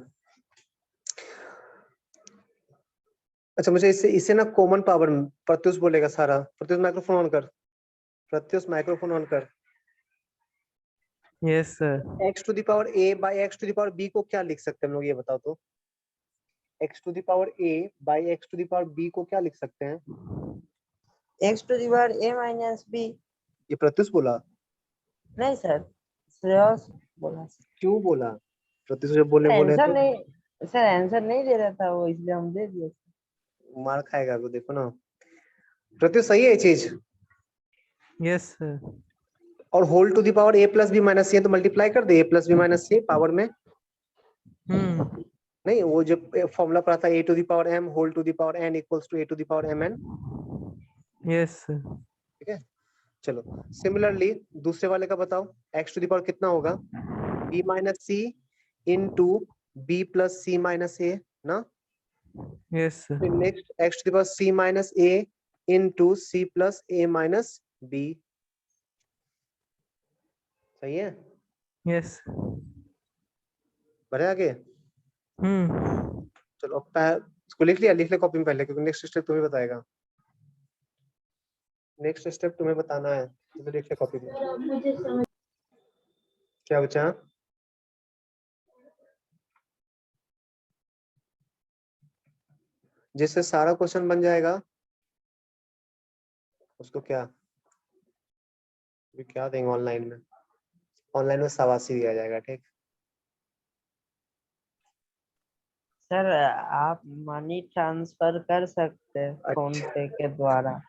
अच्छा मुझे इससे इसे ना कॉमन पावर प्रत्युष बोलेगा सारा। प्रत्युष माइक्रोफोन ऑन कर, प्रत्युष माइक्रोफोन ऑन कर। Yes sir. x to the power a by x to the power b को क्या लिख सकते हैं हम लोग, ये बताओ तो। x to the power a by x to the power b को क्या लिख सकते हैं? x to the power a minus b। ये प्रत्युष बोला? नहीं सर, श्रेयस बोला। क्यों बोला? प्रत्युष जब बोलने बोले आंसर तो नहीं सर, आंसर नहीं दे रहा था वो, इसलिए हम दे दिए। मार खाएगा वो, देखो ना। प्रत्युष सही है ये चीज। Yes sir. और whole to the power a plus B minus C है तो मल्टीप्लाई कर दे a plus B minus C power में। नहीं वो जब फॉर्मूला पढ़ा था a to the power m whole to the power n equals to a to the power mn। Yes sir. ठीक है चलो। सिमिलरली दूसरे वाले का बताओ, x टू द पावर कितना होगा? b minus C into b plus C minus A ना। Yes sir. फिर next x to the power c minus a into c plus a minus b। सही है? यस। बढ़े आगे। चलो इसको लिख लिया, लिख ले कॉपी में पहले, क्योंकि नेक्स्ट स्टेप तुम्हें बताएगा। नेक्स्ट स्टेप तुम्हें बताना है, तुम्हें लिख ले कॉपी में। सर अब मुझे समझ। क्या बचा? जिससे सारा क्वेश्चन बन जाएगा उसको क्या, अभी क्या देंगे ऑनलाइन में? ऑनलाइन में शाबाशी दिया जाएगा। ठीक सर आप मनी ट्रांसफर कर सकते हैं फोन पे के द्वारा।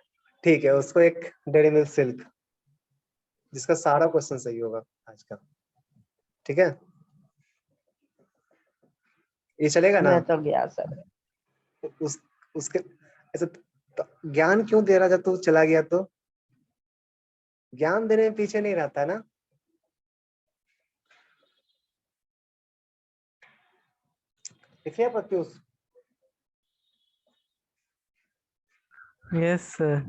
ठीक है, उसको एक डेयरी मिल्क सिल्क, जिसका सारा क्वेश्चन सही होगा आज का। ठीक है ये चलेगा ना? मैं तो गया सर। उसके ऐसे तो ज्ञान क्यों दे रहा, जब तू चला गया तो? ज्ञान देने में पीछे नहीं रहता ना। देखिए Pratyush, yes sir.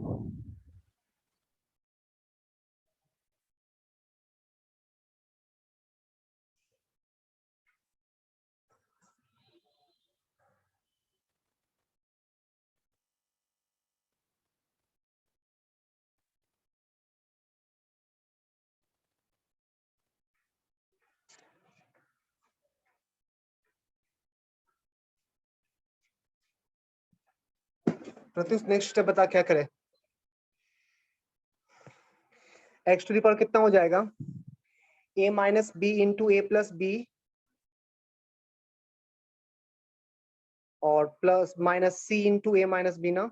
Pratyush next step बता क्या करे। x टू द पावर कितना हो जाएगा? a minus B into A plus B और plus minus C into A minus B ना,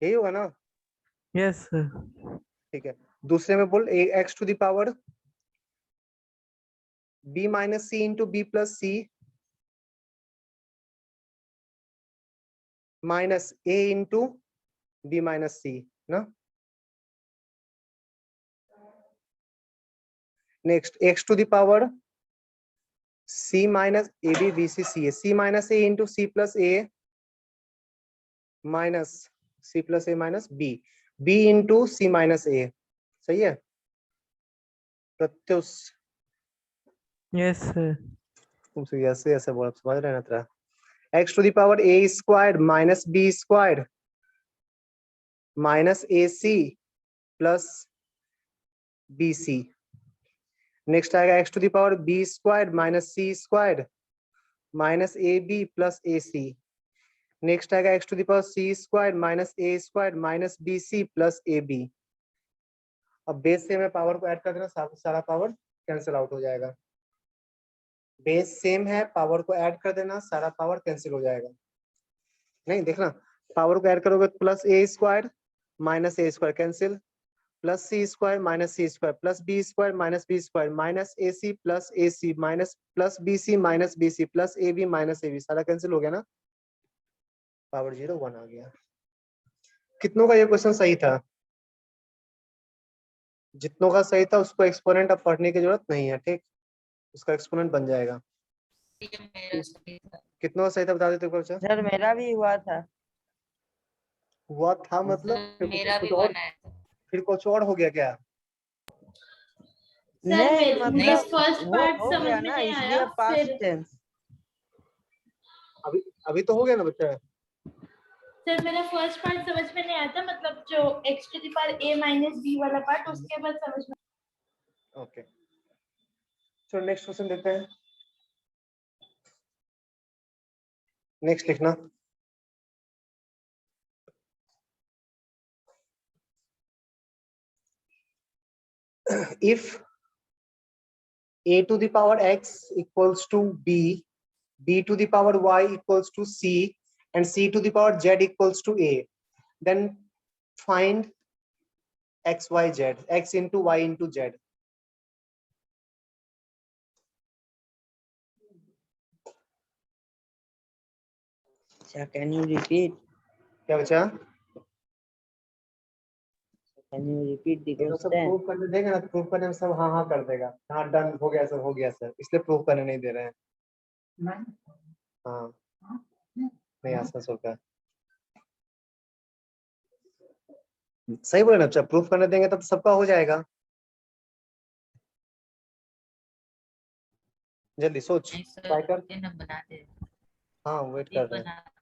यही होगा ना? Yes sir. ठीक है दूसरे में बोल x to the power b minus C into B plus C minus a into B minus C ना। Next x to the power c minus A B B C C है, c minus A into C plus A minus C plus A minus B, b into C minus ए। सही है Pratyush? Yes sir. तुमसे ऐसे ऐसे बोल समझ रहे ना तेरा। x to the power a square minus b square minus a c plus b c. Next आएगा x to the power b square minus c square minus A b plus a c. Next आएगा x to the power c square minus a square minus b c plus a b. अब base से मैं power को add कर देना, सारा power cancel out हो जाएगा। बेस सेम है, पावर को ऐड कर देना, सारा पावर कैंसिल हो जाएगा। नहीं देखना, पावर को ऐड करोगे plus a square minus a square cancel, plus c square minus c square plus b square minus b square minus a c minus plus b c minus b c plus a b minus A b, सारा cancel हो गया ना, power 0 1 आ गया। कितनों का ये question सही था? जितनों का सही था उसको एक्सपोनेंट अब पढ़ने की जरूरत नहीं है, ठीक, उसका एक्सपोनेंट बन जाएगा। ये मेरा सही था। कितनों का सही था बता देते हो बच्चा? सर मेरा भी हुआ था। हुआ था मतलब सर, मेरा भी 1 आया था। फिर कुछ और हो गया क्या? सर नहीं मुझे मतलब फर्स्ट वो पार्ट हो समझ गया में ना, नहीं इसलिए आया, पास्ट फिर टेंस। अभी तो हो गया ना बच्चा? सर मेरा फर्स्ट पार्ट समझ में नहीं आया था, मतलब जो x to the power a minus b वाला पार्ट, उसके बाद समझ में। ओके, चलो नेक्स्ट क्वेश्चन देखते हैं। नेक्स्ट लिखना। if a to the power x equals to b, b to the power y equals to c, and c to the power z equals to a, then find x, y, z, x into y into z. अच्छा, can you repeat? क्या बचा? Can you repeat the ये लोग सब question? Prove करने देंगे ना, prove करने में सब हाँ हाँ कर देगा, हाँ डन हो गया सर, हो गया सर, इसलिए प्रूव करने नहीं दे रहे हैं। हाँ नहीं आसपास होगा। सही बोले ना बच्चा, प्रूफ करने देंगे तब सबका हो जाएगा। जल्दी सोच, नहीं ट्राई सर, कर। ये ना बना दे, हाँ वेट ये कर रहे हैं। बना दे।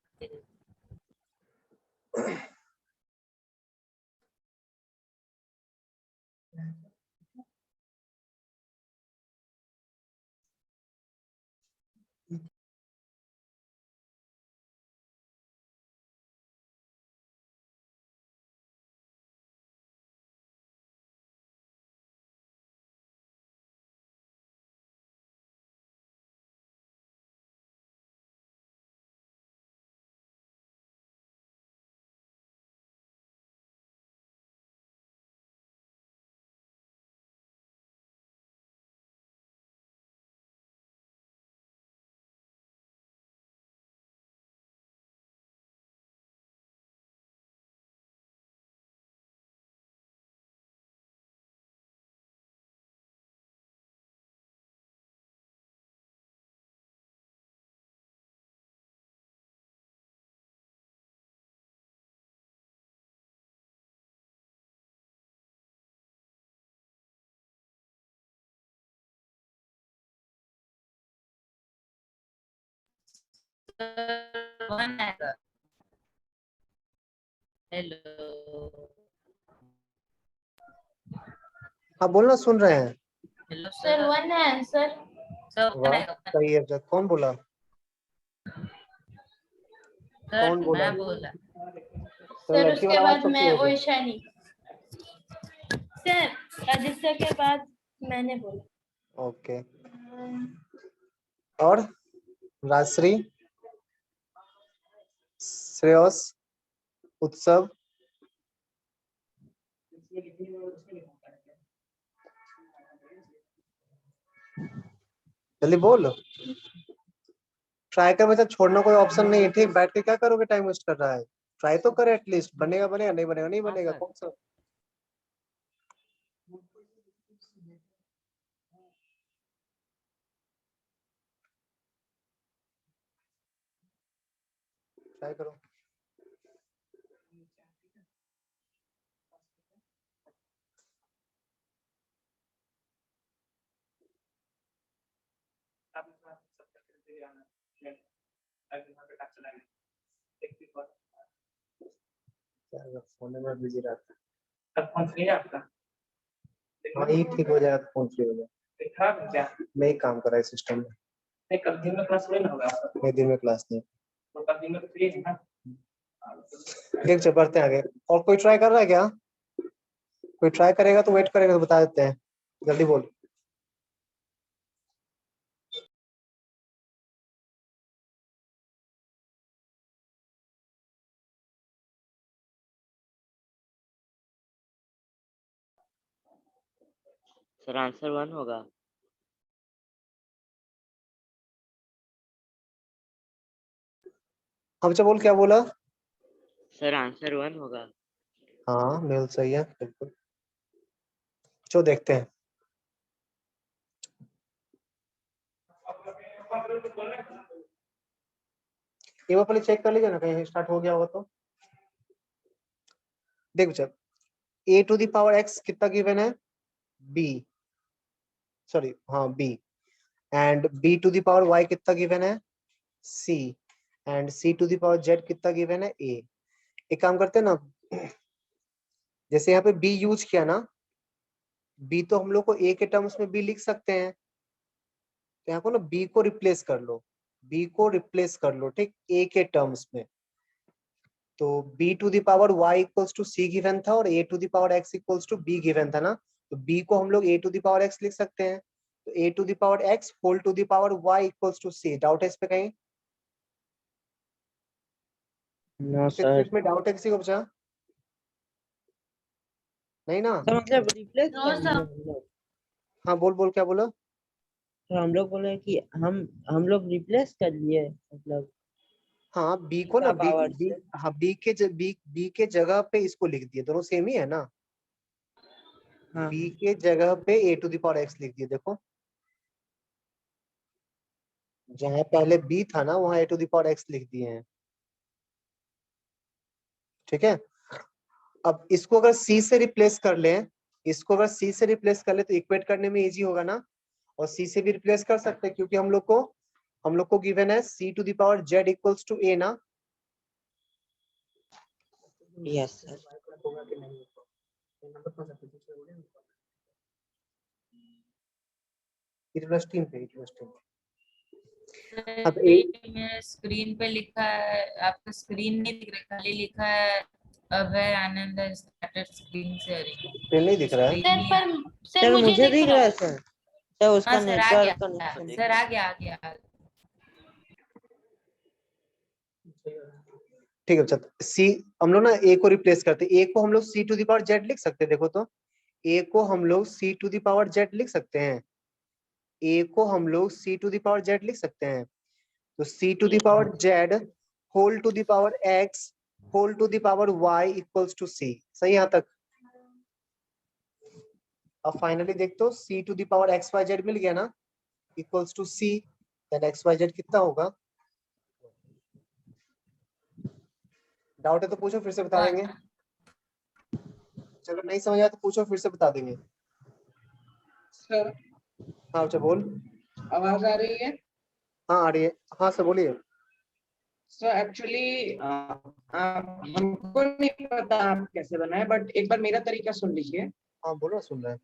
सर 1 आएगा। हेलो हाँ बोलना, सुन रहे हैं। हेलो सर सर, 1 है आंसर। सर 1 वाह आएगा। सही है बच्चा। कौन बोला? सर कौन बोला? मैं बोला। तो सर लड़की उसके वाला आवाज बाद कब से मैं हो गया? ओइशानी। सर आदित्य के बाद मैंने बोला। ओके, और राजश्री, श्रेयस, उत्सव, जल्दी बोल। ट्राई कर बच्चा, छोड़ना कोई ऑप्शन नहीं है, ठीक, बैठ के क्या करोगे, टाइम वेस्ट कर रहा है। ट्राई तो करे एटलीस्ट, बनेगा बनेगा, नहीं बनेगा नहीं बनेगा, कौन सा। ट्राई करो। फोन में बिजी रहता है। अब फोन फ्री है आपका? हाँ ये ठीक हो जाएगा तो फोन फ्री हो जाएगा। मैं ही काम कर रहा है सिस्टम में। नहीं कल दिन में क्लास नहीं होगा आपका? नहीं दिन में क्लास नहीं। तो कल दिन में तो फ्री है ना? ठीक चल बढ़ते हैं आगे। और कोई ट्राई कर रहा है क्या? कोई ट्राई करेगा तो वेट करेगा तो बता देते हैं, जल्दी बोल। सर आंसर 1 होगा। अब अच्छा बोल, क्या बोला? सर आंसर 1 होगा। हाँ मेल सही है बिल्कुल। चलो देखते हैं। एक बार पहले चेक कर लीजिए ना, कहीं स्टार्ट हो गया होगा तो। देख बच्चा, a to the power x कितना गिवन है? b, सॉरी हाँ b, and b to the power y कितना गिवन है? c, and c to the power z कितना गिवन है? a। एक काम करते हैं ना, जैसे यहाँ पे b यूज किया ना, b तो हम लोग को a के टर्म्स में b लिख सकते हैं, तो यहाँ को ना b को रिप्लेस कर लो, b को रिप्लेस कर लो, ठीक, a के टर्म्स में। तो b to the power y equals to c given था और a to the power x equals to b given था ना, तो b को हम लोग a to the power x लिख सकते हैं, तो a to the power x whole to the power y equals to c। Doubt है इस पे कहीं? नो इस सर। स्टेटमेंट में डाउट है किसी को बचा? नहीं ना? तो मतलब रिप्लेस No, कर sir. लिए हम लोग। हाँ बोल बोल, क्या बोला? तो हम लोग बोले कि हम लोग रिप्लेस कर लिए मतलब हाँ b को ना, b पावर b से। हाँ b के जगह पे इसको लिख दिए, दोनों सेम ही है ना। हाँ b के जगह पे a to the power x लिख दिए। देखो जहाँ पहले b था ना, वहाँ a to the power x लिख दिए हैं, ठीक है। अब इसको अगर c से रिप्लेस कर ले, इसको अगर c से रिप्लेस कर ले तो इक्वेट करने में इजी होगा ना, और c से भी रिप्लेस कर सकते हैं क्योंकि हम लोग को गिवन है c to the power z equals to a ना। Yes sir. इन्वेस्टिंग पे, इन्वेस्टिंग। अब सर ये मेरा स्क्रीन पे लिखा है, आपका स्क्रीन नहीं दिख रहा, खाली लिखा है अभय आनंद स्टार्टेड स्क्रीन शेयरिंग। पे नहीं दिख रहा है। सर पर सर सर मुझे मुझे दिख रहा है है। सर। सर उसका हाँ सर आ गया, नेटवर्क कनेक्शन। सर आ गया आ गया। ठीक है अच्छा, c हम लोग ना a को रिप्लेस करते हैं, a को हम लोग c to the power z लिख सकते हैं। देखो तो a को हम लोग c to the power z लिख सकते हैं, a को हम लोग c to the power z लिख सकते हैं, तो c to the power z whole to the power x whole to the power y equals to c। सही यहाँ तक? अब फाइनली देख तो c to the power x y z मिल गया ना, equals to c, then x y z कितना होगा? डाउट है तो पूछो, फिर से बता देंगे। चलो नहीं समझ आया तो पूछो, फिर से बता देंगे। सर हाँ अच्छा बोल। आवाज आ रही है? हाँ आ रही है, हाँ सर बोलिए। सर एक्चुअली हमको नहीं पता आप कैसे बनाए, बट एक बार मेरा तरीका सुन लीजिए। हाँ बोलो, सुन रहे हैं।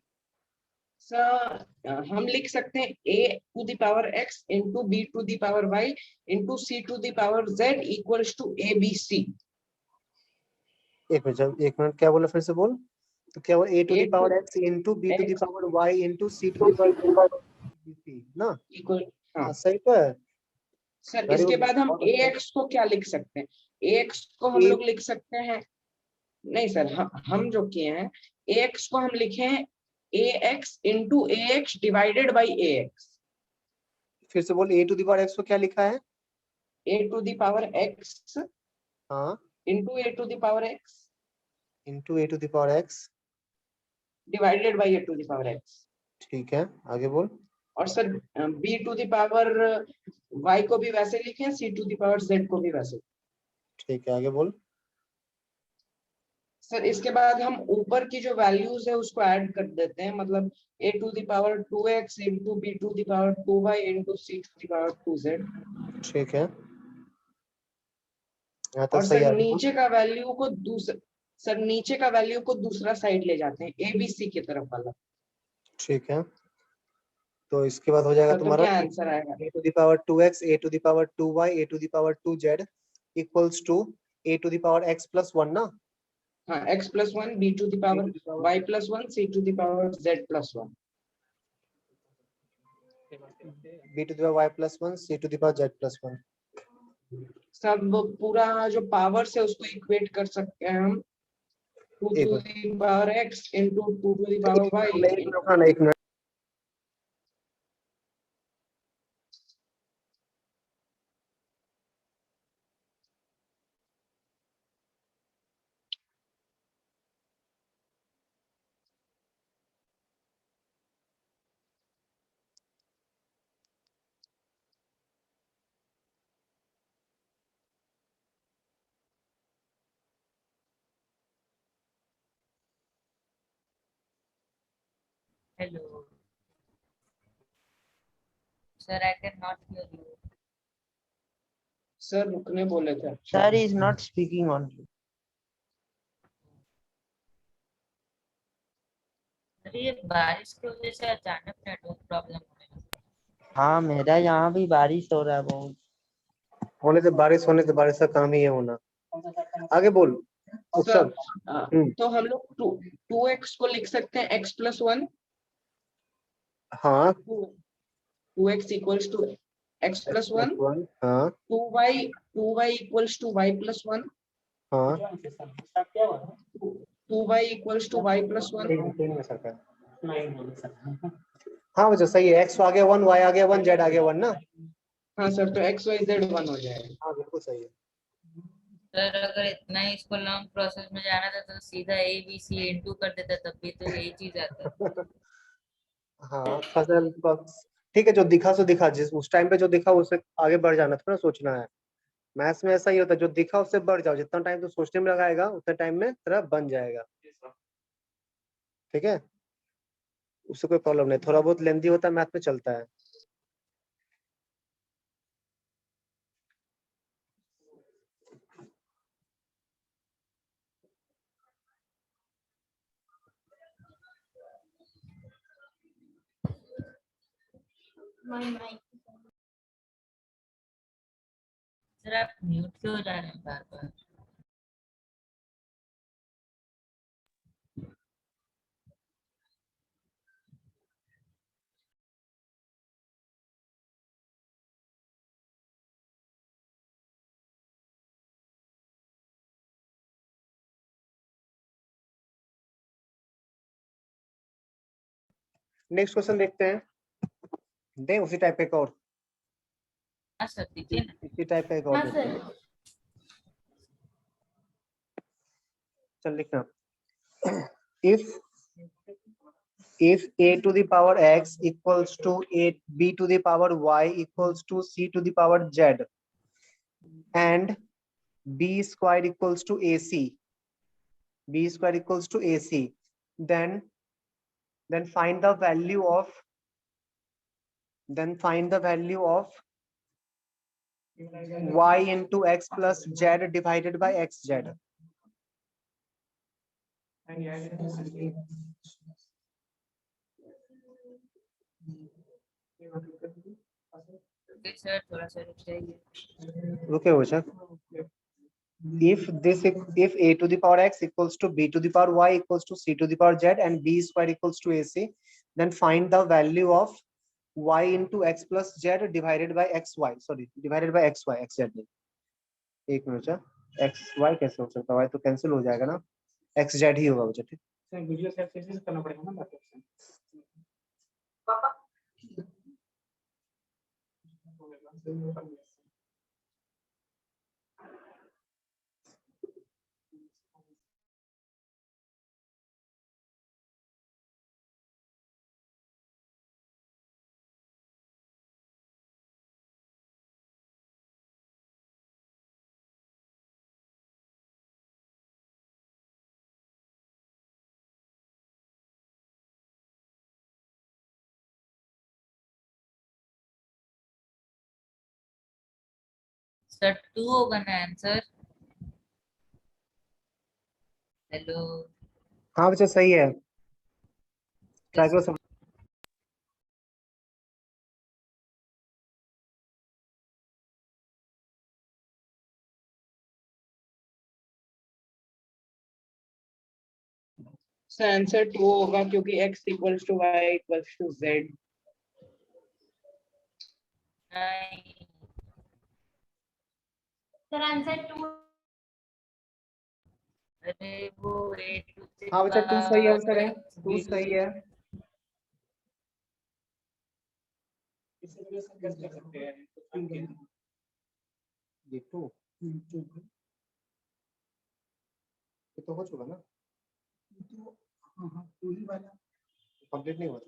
सर हम लिख सकते हैं a to the power x into b to the power y into c to the power z equals to abc। एक मिनट क्या बोला, फिर से बोल। तो क्या वो a to the power x into b to the power y into c to the power ना, इक्वल, हाँ सही तो है। सर। Very इसके good. बाद हम बहुत अच्छा। ax को क्या लिख सकते हैं? ax को हम लोग लिख सकते हैं, नहीं सर, हम जो किए हैं ax को हम लिखे हैं ax into ax divided by ax। फिर से बोल, a to the power x को क्या लिखा है? a to the power x हाँ into a to the power x into a to the power x, divided by a to the power x। ठीक है आगे बोल। और sir b to the power y को भी वैसे लिखे, c to the power z को भी वैसे। ठीक है आगे बोल। सर इसके बाद हम ऊपर की जो वैल्यूज है उसको ऐड कर देते हैं, मतलब a to the power 2x into b to the power 2y into c to the power 2z। ठीक है यहाँ तक और सही सर आ गया। नीचे का वैल्यू को दूसरा साइड ले जाते हैं, abc की तरफ वाला। ठीक है तो इसके बाद हो जाएगा सर तो तुम्हारा क्या आंसर आएगा? a to the power 2x, a to the power 2y, a to the power 2z equals to a to the power x plus 1 ना। हाँ, x plus 1, b to the power y plus 1, c to the power z plus 1। b to the power y plus 1, c to the power z plus 1। सब पूरा जो power है उसको equate कर सकते हैं हम, 2 to the power x into 2 to the power y। एक minute Hello. Sir, I cannot hear you. Sir रुकने बोले थे। Sir is not speaking only. अरे ये बारिश की वजह से अचानक नेटवर्क प्रॉब्लम होने लगी। हाँ मेरा यहाँ भी बारिश हो रहा है बहुत। होने से बारिश का काम ही है होना। आगे बोल उत्सव। तो हम लोग 2x को लिख सकते हैं x प्लस 1। हाँ 2x equals to x plus 1। हाँ 2y equals to y plus 1। हाँ 2y equals to y plus 1। हाँ बच्चा सही है। x आगे 1, y आगे 1, z आगे 1 ना। हाँ सर, तो x y z 1 हो जाएगा। हाँ बिल्कुल सही है। सर अगर इतना ही इसको लॉन्ग प्रोसेस में जाना था तो सीधा ए बी सी इनटू कर देता, तब भी तो यही चीज आता। हाँ फसल ठीक है, जो दिखा सो दिखा, जिस उस टाइम पे जो दिखा उससे आगे बढ़ जाना, थोड़ा सोचना है। मैथ्स में ऐसा ही होता है, जो दिखा उससे बढ़ जाओ, जितना टाइम तो सोचने में लगाएगा उतना टाइम में तेरा बन जाएगा। ठीक है, उससे कोई प्रॉब्लम नहीं। थोड़ा बहुत लेंथी होता है, मैथ में चलता है। सर आप म्यूट क्यों हो जा रहे हैं बार बार? नेक्स्ट क्वेश्चन देखते हैं। दे उसी टाइप का एक और, हाँ सर दीजिए ना। इसी टाइप का एक और हाँ देखते सर। हैं। चल लिखना। if a to the power x equals to b to the power y equals to c to the power z and b square equals to ac, then find the value of y into x plus z divided by xz. Okay sir थोड़ा सा रुक जाइए। रुके हो sir. if a to the power x equals to b to the power y equals to c to the power z and b square equals to ac, then find the value of y into x plus z divided by xy, divided by xy, xz नहीं। एक minute sir, xy कैसे हो सकता है? y तो cancel हो जाएगा ना, xz ही होगा बच्चा। ठीक सर 2 होगा ना आंसर? हेलो। हाँ बच्चा सही है। ट्राई करो सब। सर आंसर 2 होगा क्योंकि x equals to y equals to z। नहीं सर आंसर 2। अरे वो ए टू द हाँ बच्चा 2 सही आंसर है, 2 बी टू सही है। ये 2 ये तो हो चुका ना, कंप्लीट नहीं हुआ था।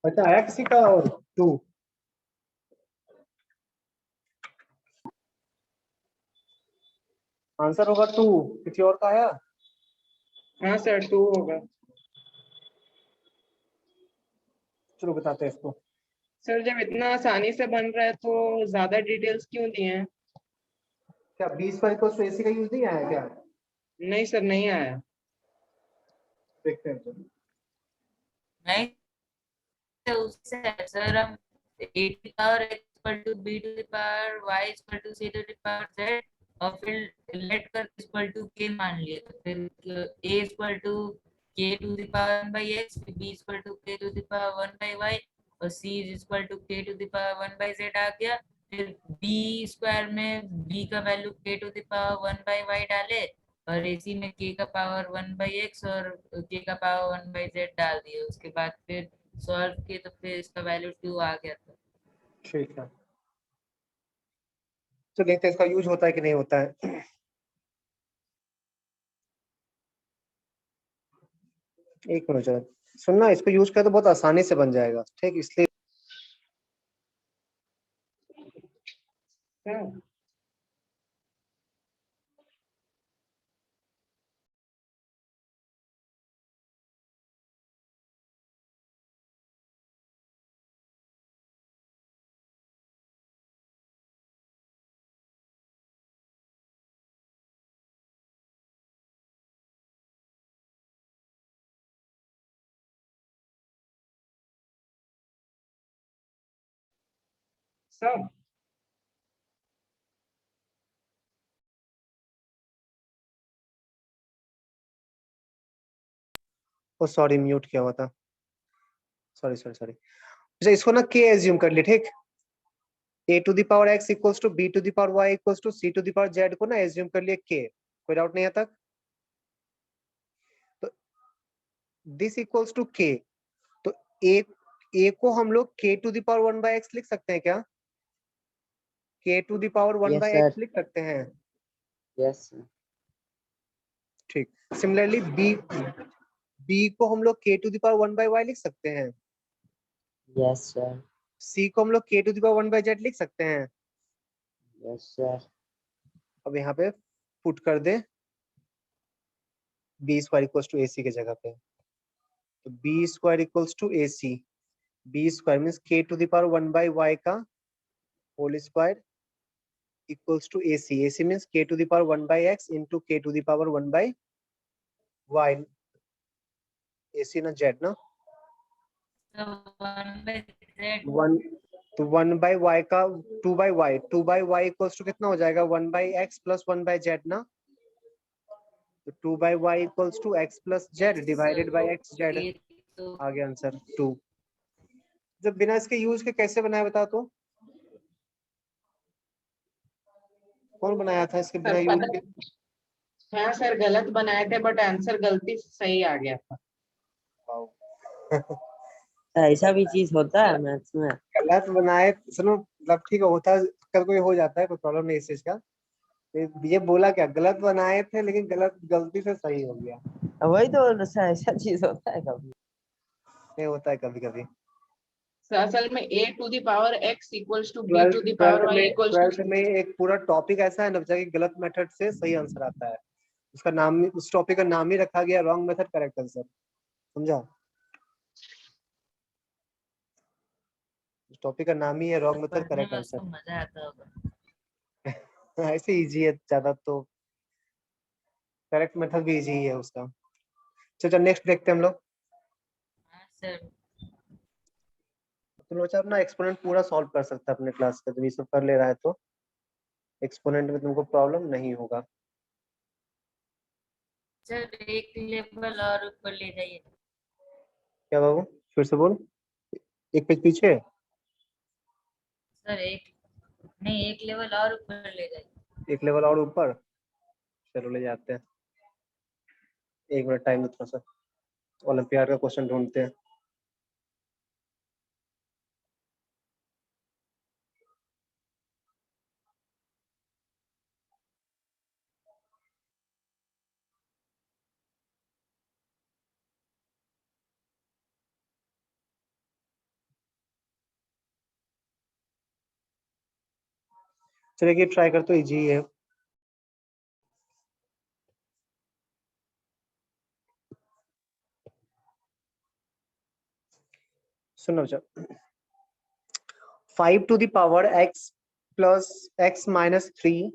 अच्छा आया किसी का और 2? आंसर होगा 2, किसी और का आया? हाँ सर 2 होगा। चलो बताते हैं इसको। सर जब इतना आसानी से बन रहा है तो ज्यादा डिटेल्स क्यों दिए हैं? क्या B square equals to AC का यूज नहीं आया क्या? नहीं सर नहीं आया। देखते हैं तो। नहीं तो उससे सर हम a to the power x equal to b to the power y equal to c to the power z और फिर लेट कर इक्वल टू k मान लिए, तो फिर a equal to k to the power 1 by x, b equal to k to the power 1 by y और c equal to k to the power 1 by z आ गया। फिर b square में b का value k to the power 1 by y डाले और ac में k का पावर 1 by x और k का पावर 1 by z डाल दिए। उसके बाद फिर सॉल्व किए तो फिर इसका वैल्यू 2 आ गया था। ठीक है, तो देखते हैं इसका यूज होता है कि नहीं होता है। एक मिनट जरा सुनना, इसको यूज करें तो बहुत आसानी से बन जाएगा, ठीक, इसलिए हाँ। सर ओ सॉरी म्यूट किया हुआ था, सॉरी सॉरी सॉरी। अच्छा इसको ना k एज्यूम कर लिए, ठीक, a to the power x equals to b to the power y equals to c to the power z को ना एज्यूम कर लिए k, कोई डाउट नहीं है तक? तो दिस इक्वल्स टू k, तो a को हम लोग k to the power 1 by x लिख सकते हैं क्या? k to the power 1 Yes, by sir. x लिख सकते हैं, Yes, sir. ठीक। सिमिलरली b को हम लोग k to the power 1 by y लिख सकते हैं, Yes, sir. c को हम लोग k to the power 1 by z लिख सकते हैं। Yes, sir. अब यहाँ पे पुट कर दे b square equals to ac के जगह पे, तो b square equals to ac, b square means k to the power 1 by y का whole square equals to AC. AC means k to the power 1 by x into k to the power 1 by y. AC ना z ना, तो 1 by z 1, तो 1 by y का 2 by y, 2 by y equals to कितना हो जाएगा 1 by x plus 1 by z ना, तो 2 by y equals to x plus z divided by x z, ये तो आ गया आंसर 2। जब बिना इसके यूज के कैसे बनाया बता तो, कौन बनाया था इसके बिना सर यूज पता के? हाँ सर गलत बनाए थे बट आंसर गलती से सही आ गया था। ऐसा भी चीज होता है मैथ्स में? गलत बनाए सुनो, मतलब ठीक है होता है, कभी कोई हो जाता है, कोई प्रॉब्लम नहीं इस चीज का। ये बोला क्या, गलत बनाए थे लेकिन गलत गलती से सही हो गया, वही तो ऐसा चीज होता है कभी। नहीं होता है कभी कभी। सर असल में a to the power x equals to b to the power y equals twelfth to में एक पूरा टॉपिक ऐसा है ना बच्चा कि गलत मेथड से सही आंसर आता है, उसका नाम, उस टॉपिक का नाम ही रखा गया रॉन्ग मेथड करेक्ट आंसर, समझा? उस टॉपिक का नाम ही है रॉन्ग मेथड पढ़ने करेक्ट में उसको आंसर। मजा आता होगा। ऐसे इजी है ज्यादा, तो करेक्ट मेथड भी इजी ही है उसका। चलो नेक्स्ट देखते हैं हम लोग। हाँ सर। तो बच्चा अपना एक्सपोनेंट पूरा सॉल्व कर सकता है अपने क्लास का, जब ये सब कर ले रहा है तो एक्सपोनेंट में तुमको प्रॉब्लम नहीं होगा। सर एक लेवल और ऊपर ले जाइए। क्या बाबू, फिर से बोल, एक पेज पीछे। सर एक नहीं, एक लेवल और ऊपर ले जाइए। एक लेवल और ऊपर, चलो ले जाते हैं, एक मिनट टाइम दो थोड़ा सा, ओलंपियाड का क्वेश्चन ढूंढते हैं। चलिए ट्राई करते हो, इजी है। सुनो बच्चा, 5 to the power x plus x minus 3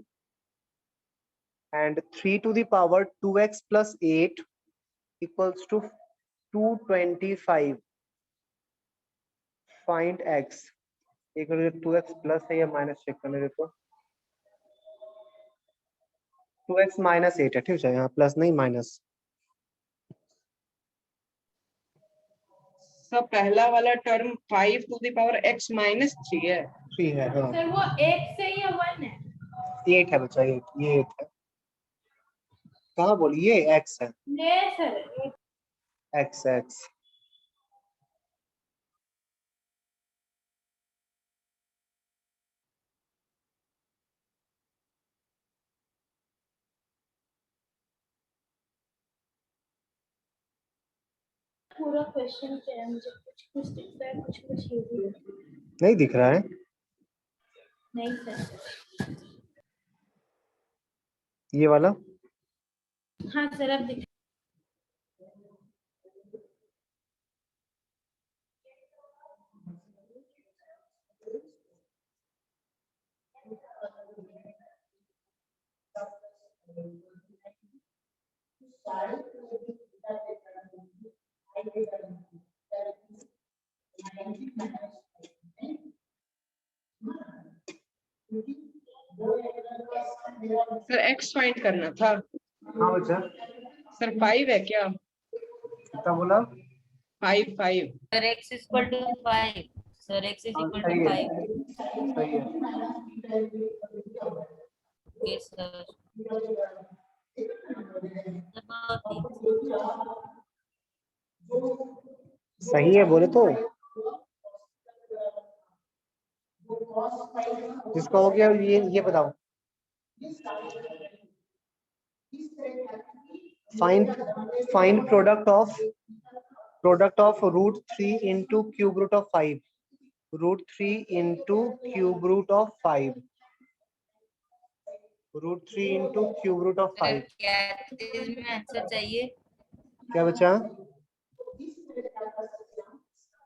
and 3 to the power 2x plus 8 equals to 225. Find x। एक मिनट, 2x प्लस है या माइनस चेक करने देखो। 2x माइनस 8 है, ठीक है, यहाँ प्लस नहीं माइनस। सब पहला वाला term 5 to the power x minus 3 है। 3 है, हाँ। सर वो 8 से या 1 है? 8 है बच्चा, 8, ये 8 है। कहाँ बोली, ये x है, नहीं सर, x x। पूरा क्वेश्चन क्या है? मुझे कुछ कुछ दिख रहा है, कुछ कुछ ये भी नहीं दिख रहा है नहीं सर। ये वाला। हाँ सर, अब दिख सर x फाइंड करना था। हाँ बच्चा, सर 5 है क्या? कितना बोला? 5 5। Sir x is equal to 5, sir x is हाँ, equal सही to है, 5। सही है। Yes sir. सही है बोले तो। जिसका हो गया ये बताओ। Find product of √3 into cube root of 5। √3 into cube root of 5। √3 into cube root of 5। क्या इसमें आंसर चाहिए? क्या बचा?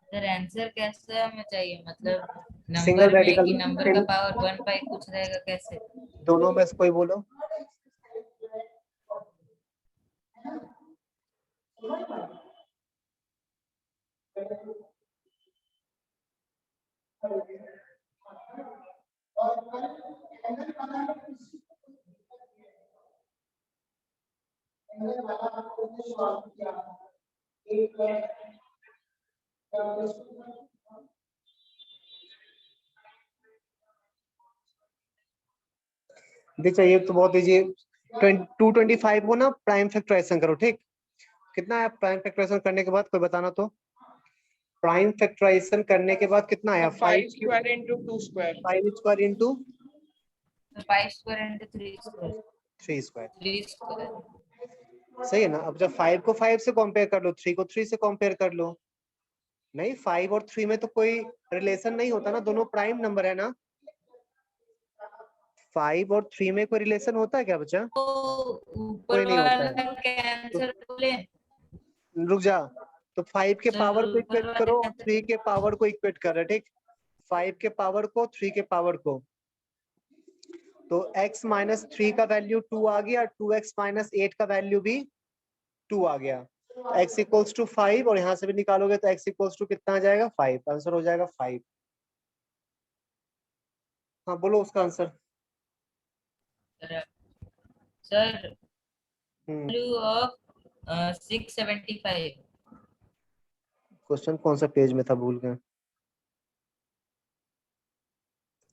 सर आंसर कैसा हमें चाहिए, मतलब सिंगल नंबर में रेडिकल, कि नंबर का पावर 1 बाई कुछ रहेगा, कैसे? दोनों में से कोई बोलो। देख चाहिए तो बहुत इजी। 225 को ना प्राइम फैक्टराइजेशन करो, ठीक। कितना है प्राइम फैक्टराइजेशन करने के बाद, कोई बताना तो। प्राइम फैक्टराइजेशन करने के बाद कितना आया? 5 square into 2 square। 5 square into 5 square into 3 square. 3 square, 3 square. सही है ना। अब जब 5 को 5 से कंपेयर कर लो, 3 को 3 से कंपेयर कर लो। नहीं, 5 और 3 में तो कोई रिलेशन नहीं होता ना, दोनों प्राइम नंबर है ना। 5 और 3 में कोई रिलेशन होता है क्या बच्चा? तो कोई ऊपर नहीं होता वाला है। कैंसर बोले। रुक जा, तो 5 के सर पावर को ऊपर इक्वेट वाला करो, कैंसर। 3 के पावर को इक्वेट कर रहे, ठीक। 5 के पावर को, 3 के पावर को, तो x माइनस 3 का वैल्यू 2 आ गया, 2x माइनस 8 का वैल्यू भी 2 आ गया। x इक्वल्स टू 5, और यहाँ से भी निकालोगे तो x इक्वल्स टू कितना आ जाएगा? 5। आंसर हो जाएगा 5। हाँ बोलो उसका answer. Sir value of 675। Question कौन सा पेज में था, भूल गए।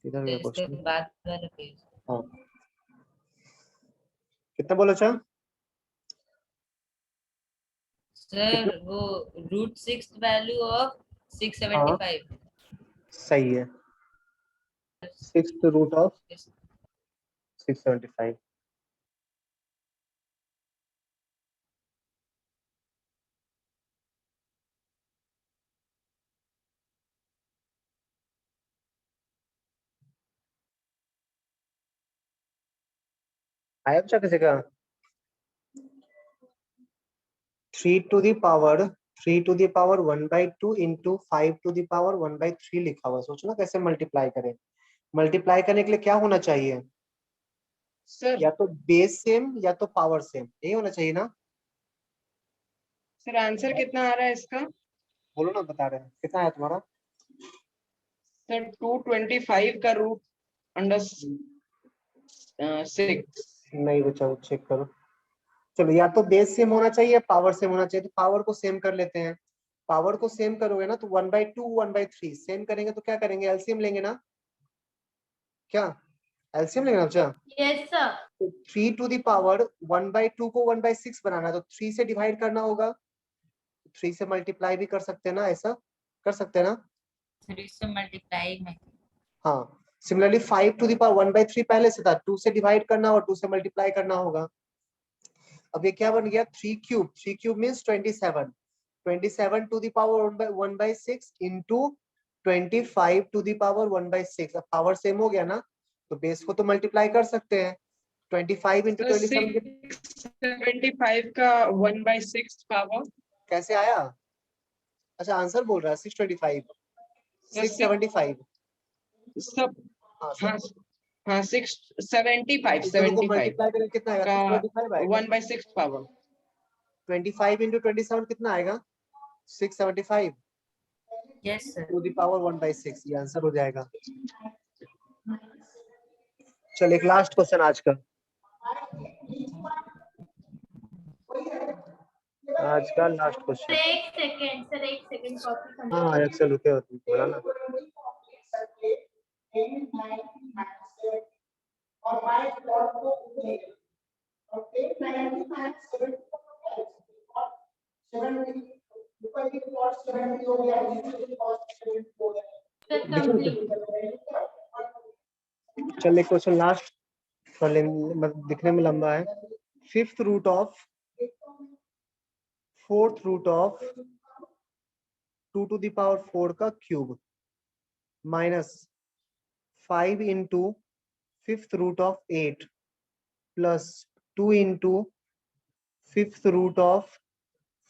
इधर गया इसके क्वेश्चन। बाद वाला पेज। हाँ, कितना बोला था? सर वो √6 वैल्यू ऑफ 675। सही है, 6th रूट ऑफ 675। आया बच्चा किसी का? 3 to the power 1/2 into 5 to the power 1/3 लिखा हुआ है। सोचो ना कैसे मल्टीप्लाई करें। मल्टीप्लाई करने के लिए क्या होना चाहिए? सर या तो बेस सेम या तो पावर सेम, यही होना चाहिए ना? सर आंसर कितना आ रहा है इसका? बोलो ना, बता रहे हैं कितना आया तुम्हारा? सर 225 का रूट अंडर 6। नहीं बच्चा, वो चेक करो। चलो, या तो बेस सेम होना चाहिए, पावर सेम होना चाहिए। तो पावर को सेम कर लेते हैं। पावर को सेम करोगे ना तो 1/2 1/3 सेम करेंगे तो क्या करेंगे? एलसीएम लेंगे ना? क्या एलसीएम लेंगे ना बच्चा? Yes sir. तो 3 to the power 1/2 को 1/6 बनाना है तो 3 से डिवाइड करना होगा। 3 से मल्टीप्लाई भी कर सकते हैं ना, ऐसा कर सकते हैं ना? 3 से मल्टीप्लाई में हाँ। सिमिलरली 5 to the power 1/3 पहले से था, 2 से डिवाइड करना और 2 से मल्टीप्लाई करना होगा। अब ये क्या बन गया? 3 cube means 27। 27 to the power 1/6 into 25 to the power 1/6। अब पावर सेम हो गया ना, तो बेस को तो मल्टीप्लाई कर सकते हैं। 25 into 27 675 का 1/6 पावर। कैसे आया? अच्छा, आंसर बोल रहा है 625 675। सब हाँ हाँ हाँ 675 इन दोनों को 75 मल्टीप्लाई करें कितना आएगा? का 625 आएगा। 1/6 पावर। 25 into 27 कितना आएगा? 675 yes sir. To the power 1/6। ये आंसर हो जाएगा। चल, एक लास्ट क्वेश्चन आज का लास्ट सर क्वेश्चन। एक सेकंड कॉपी हाँ अक्सर रुके हो तुम, बोला ना। चल, एक क्वेश्चन लास्ट कर ले, मतलब दिखने में लंबा है। 5th root of 4th root of 2 to the power 4 का cube minus 5 into 5th root of 8 plus 2 into 5th root of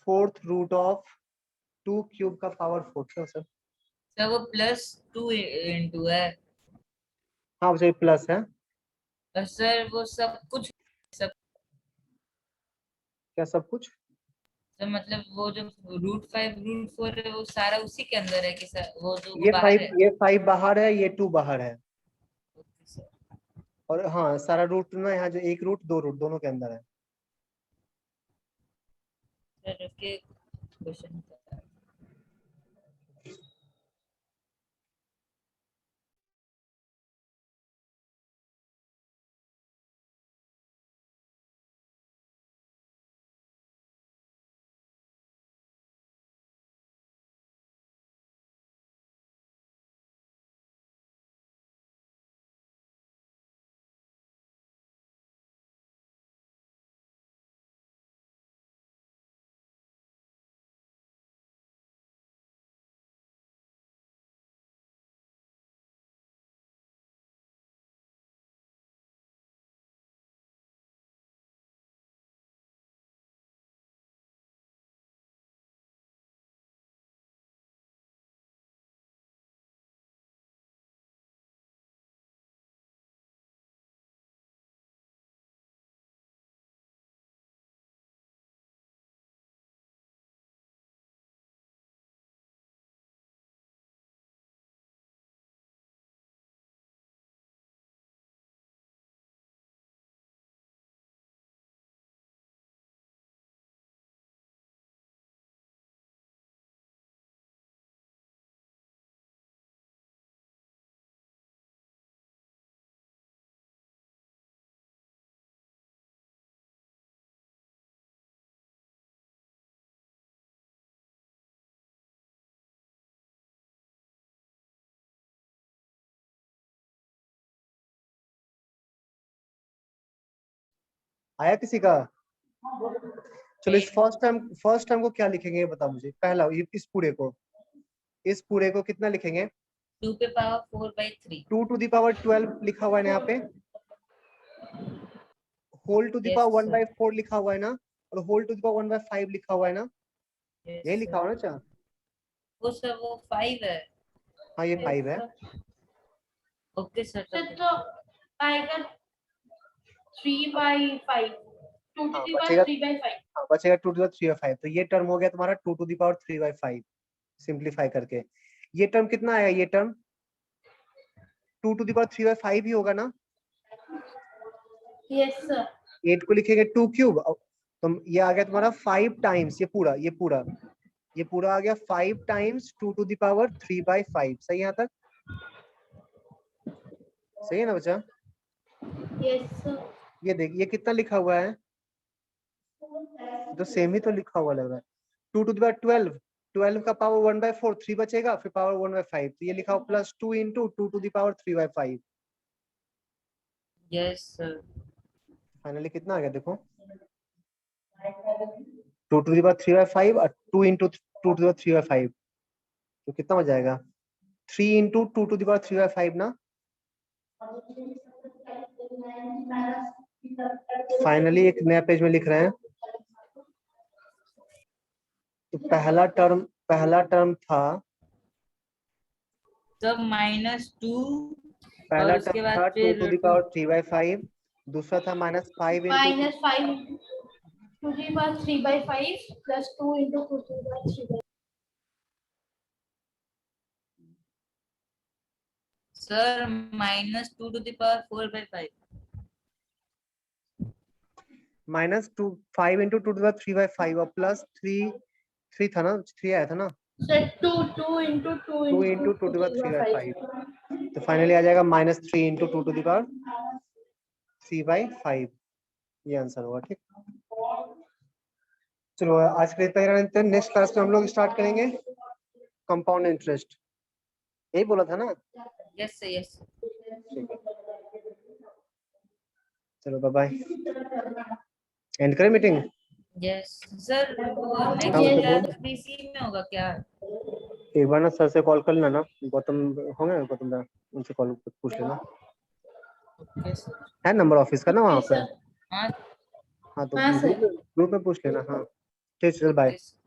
4th root of 2 cube का पावर 4। क्यों सर? सर वो +2 इंटू है। हाँ बच्चा, प्लस है। और सर वो सब कुछ क्या सब कुछ? तो मतलब वो जो √5 √4 है वो सारा उसी के अंदर है कि सर वो जो ये बाहर है? 5 बाहर है, ये 2 बाहर है। Okay sir. और हाँ, सारा रूट ना, यहाँ जो एक रूट 2 रूट दोनों के अंदर है। सर के क्वेश्चन आया किसी का? चलो, इस फर्स्ट टर्म को क्या लिखेंगे ये बता मुझे। पहला इस पूरे को कितना लिखेंगे? 2 पे पावर 4/3 2 to the power 12 लिखा हुआ है यहाँ पे, whole to the Yes, power 1 sir. by 4 लिखा हुआ है ना, और whole to the power 1 by 5 लिखा हुआ है ना, Yes, यही लिखा sir. हुआ है ना चा? वो सर वो 5 है. हाँ ये Yes, 5 है. sir. Okay sir. सर तो आएगा 3/5 2 to हाँ, the power बचेगा 3/5 हाँ, बचेगा 2 to the 3 by 5. तो ये टर्म हो गया तुम्हारा 2 to the power 3 by 5 simplify करके. ये टर्म कितना आया? ये term 2 to the power 3 by 5 ही होगा ना. yes sir 8 को लिखेंगे 2 क्यूब, तो ये आ गया तुम्हारा 5 टाइम्स, ये पूरा आ गया 5 times 2 to the power 3 by 5. सही है यहाँ तक? सही है ना बच्चा? yes sir ये देख, ये कितना लिखा हुआ है? तो सेम ही तो लिखा हुआ लग रहा है. 2 to the power 12, 12 का पावर 1 by 4, 3 बचेगा, फिर पावर 1 by 5, तो ये लिखा हुआ plus 2 into 2 to the power 3 by 5. Yes sir. Finally कितना आ गया देखो, 2 to the power 3 by 5 और 2 into 2 to the power 3 by 5, तो कितना हो जाएगा? 3 into 2 to the power 3 by 5 ना. फाइनली एक नया पेज में लिख रहे हैं. तो पहला टर्म था, तब -2 पहला और उसके टर्म बाद था 2 फिर to the power 3 by 5, दूसरा था -5 into -5 to the power 3/5 plus 2 into 2 to the power 3/5 sir -2 to the power 4/5. -2 5 into 2 to the power 3 by 5 और प्लस 3 था ना, 3 आया था ना, sir 2 into 2 2 into 2 to the power 3 by 5, तो फाइनली आ जाएगा -3 into 2 to the power 3 by 5. ये आंसर होगा. ठीक, चलो आज के लिए इतना ही रहने देते हैं. नेक्स्ट क्लास में हम लोग स्टार्ट करेंगे कंपाउंड इंटरेस्ट. यही बोला था ना? Yes sir. यस. ठीक है, चलो बाय बाय. एंड करें मीटिंग. Yes sir. नेक्स्ट हाँ, क्लास बीसी में होगा क्या? एक बार ना सर से कॉल कर लेना ना, गौतम होंगे, गौतम दा, उनसे कॉल पूछ लेना. Okay sir. है नंबर ऑफिस का ना वहाँ पे? हाँ हाँ, तो हाँ, सर. ग्रुप में पूछ लेना. हाँ ठीक है, चल बाय. Okay sir.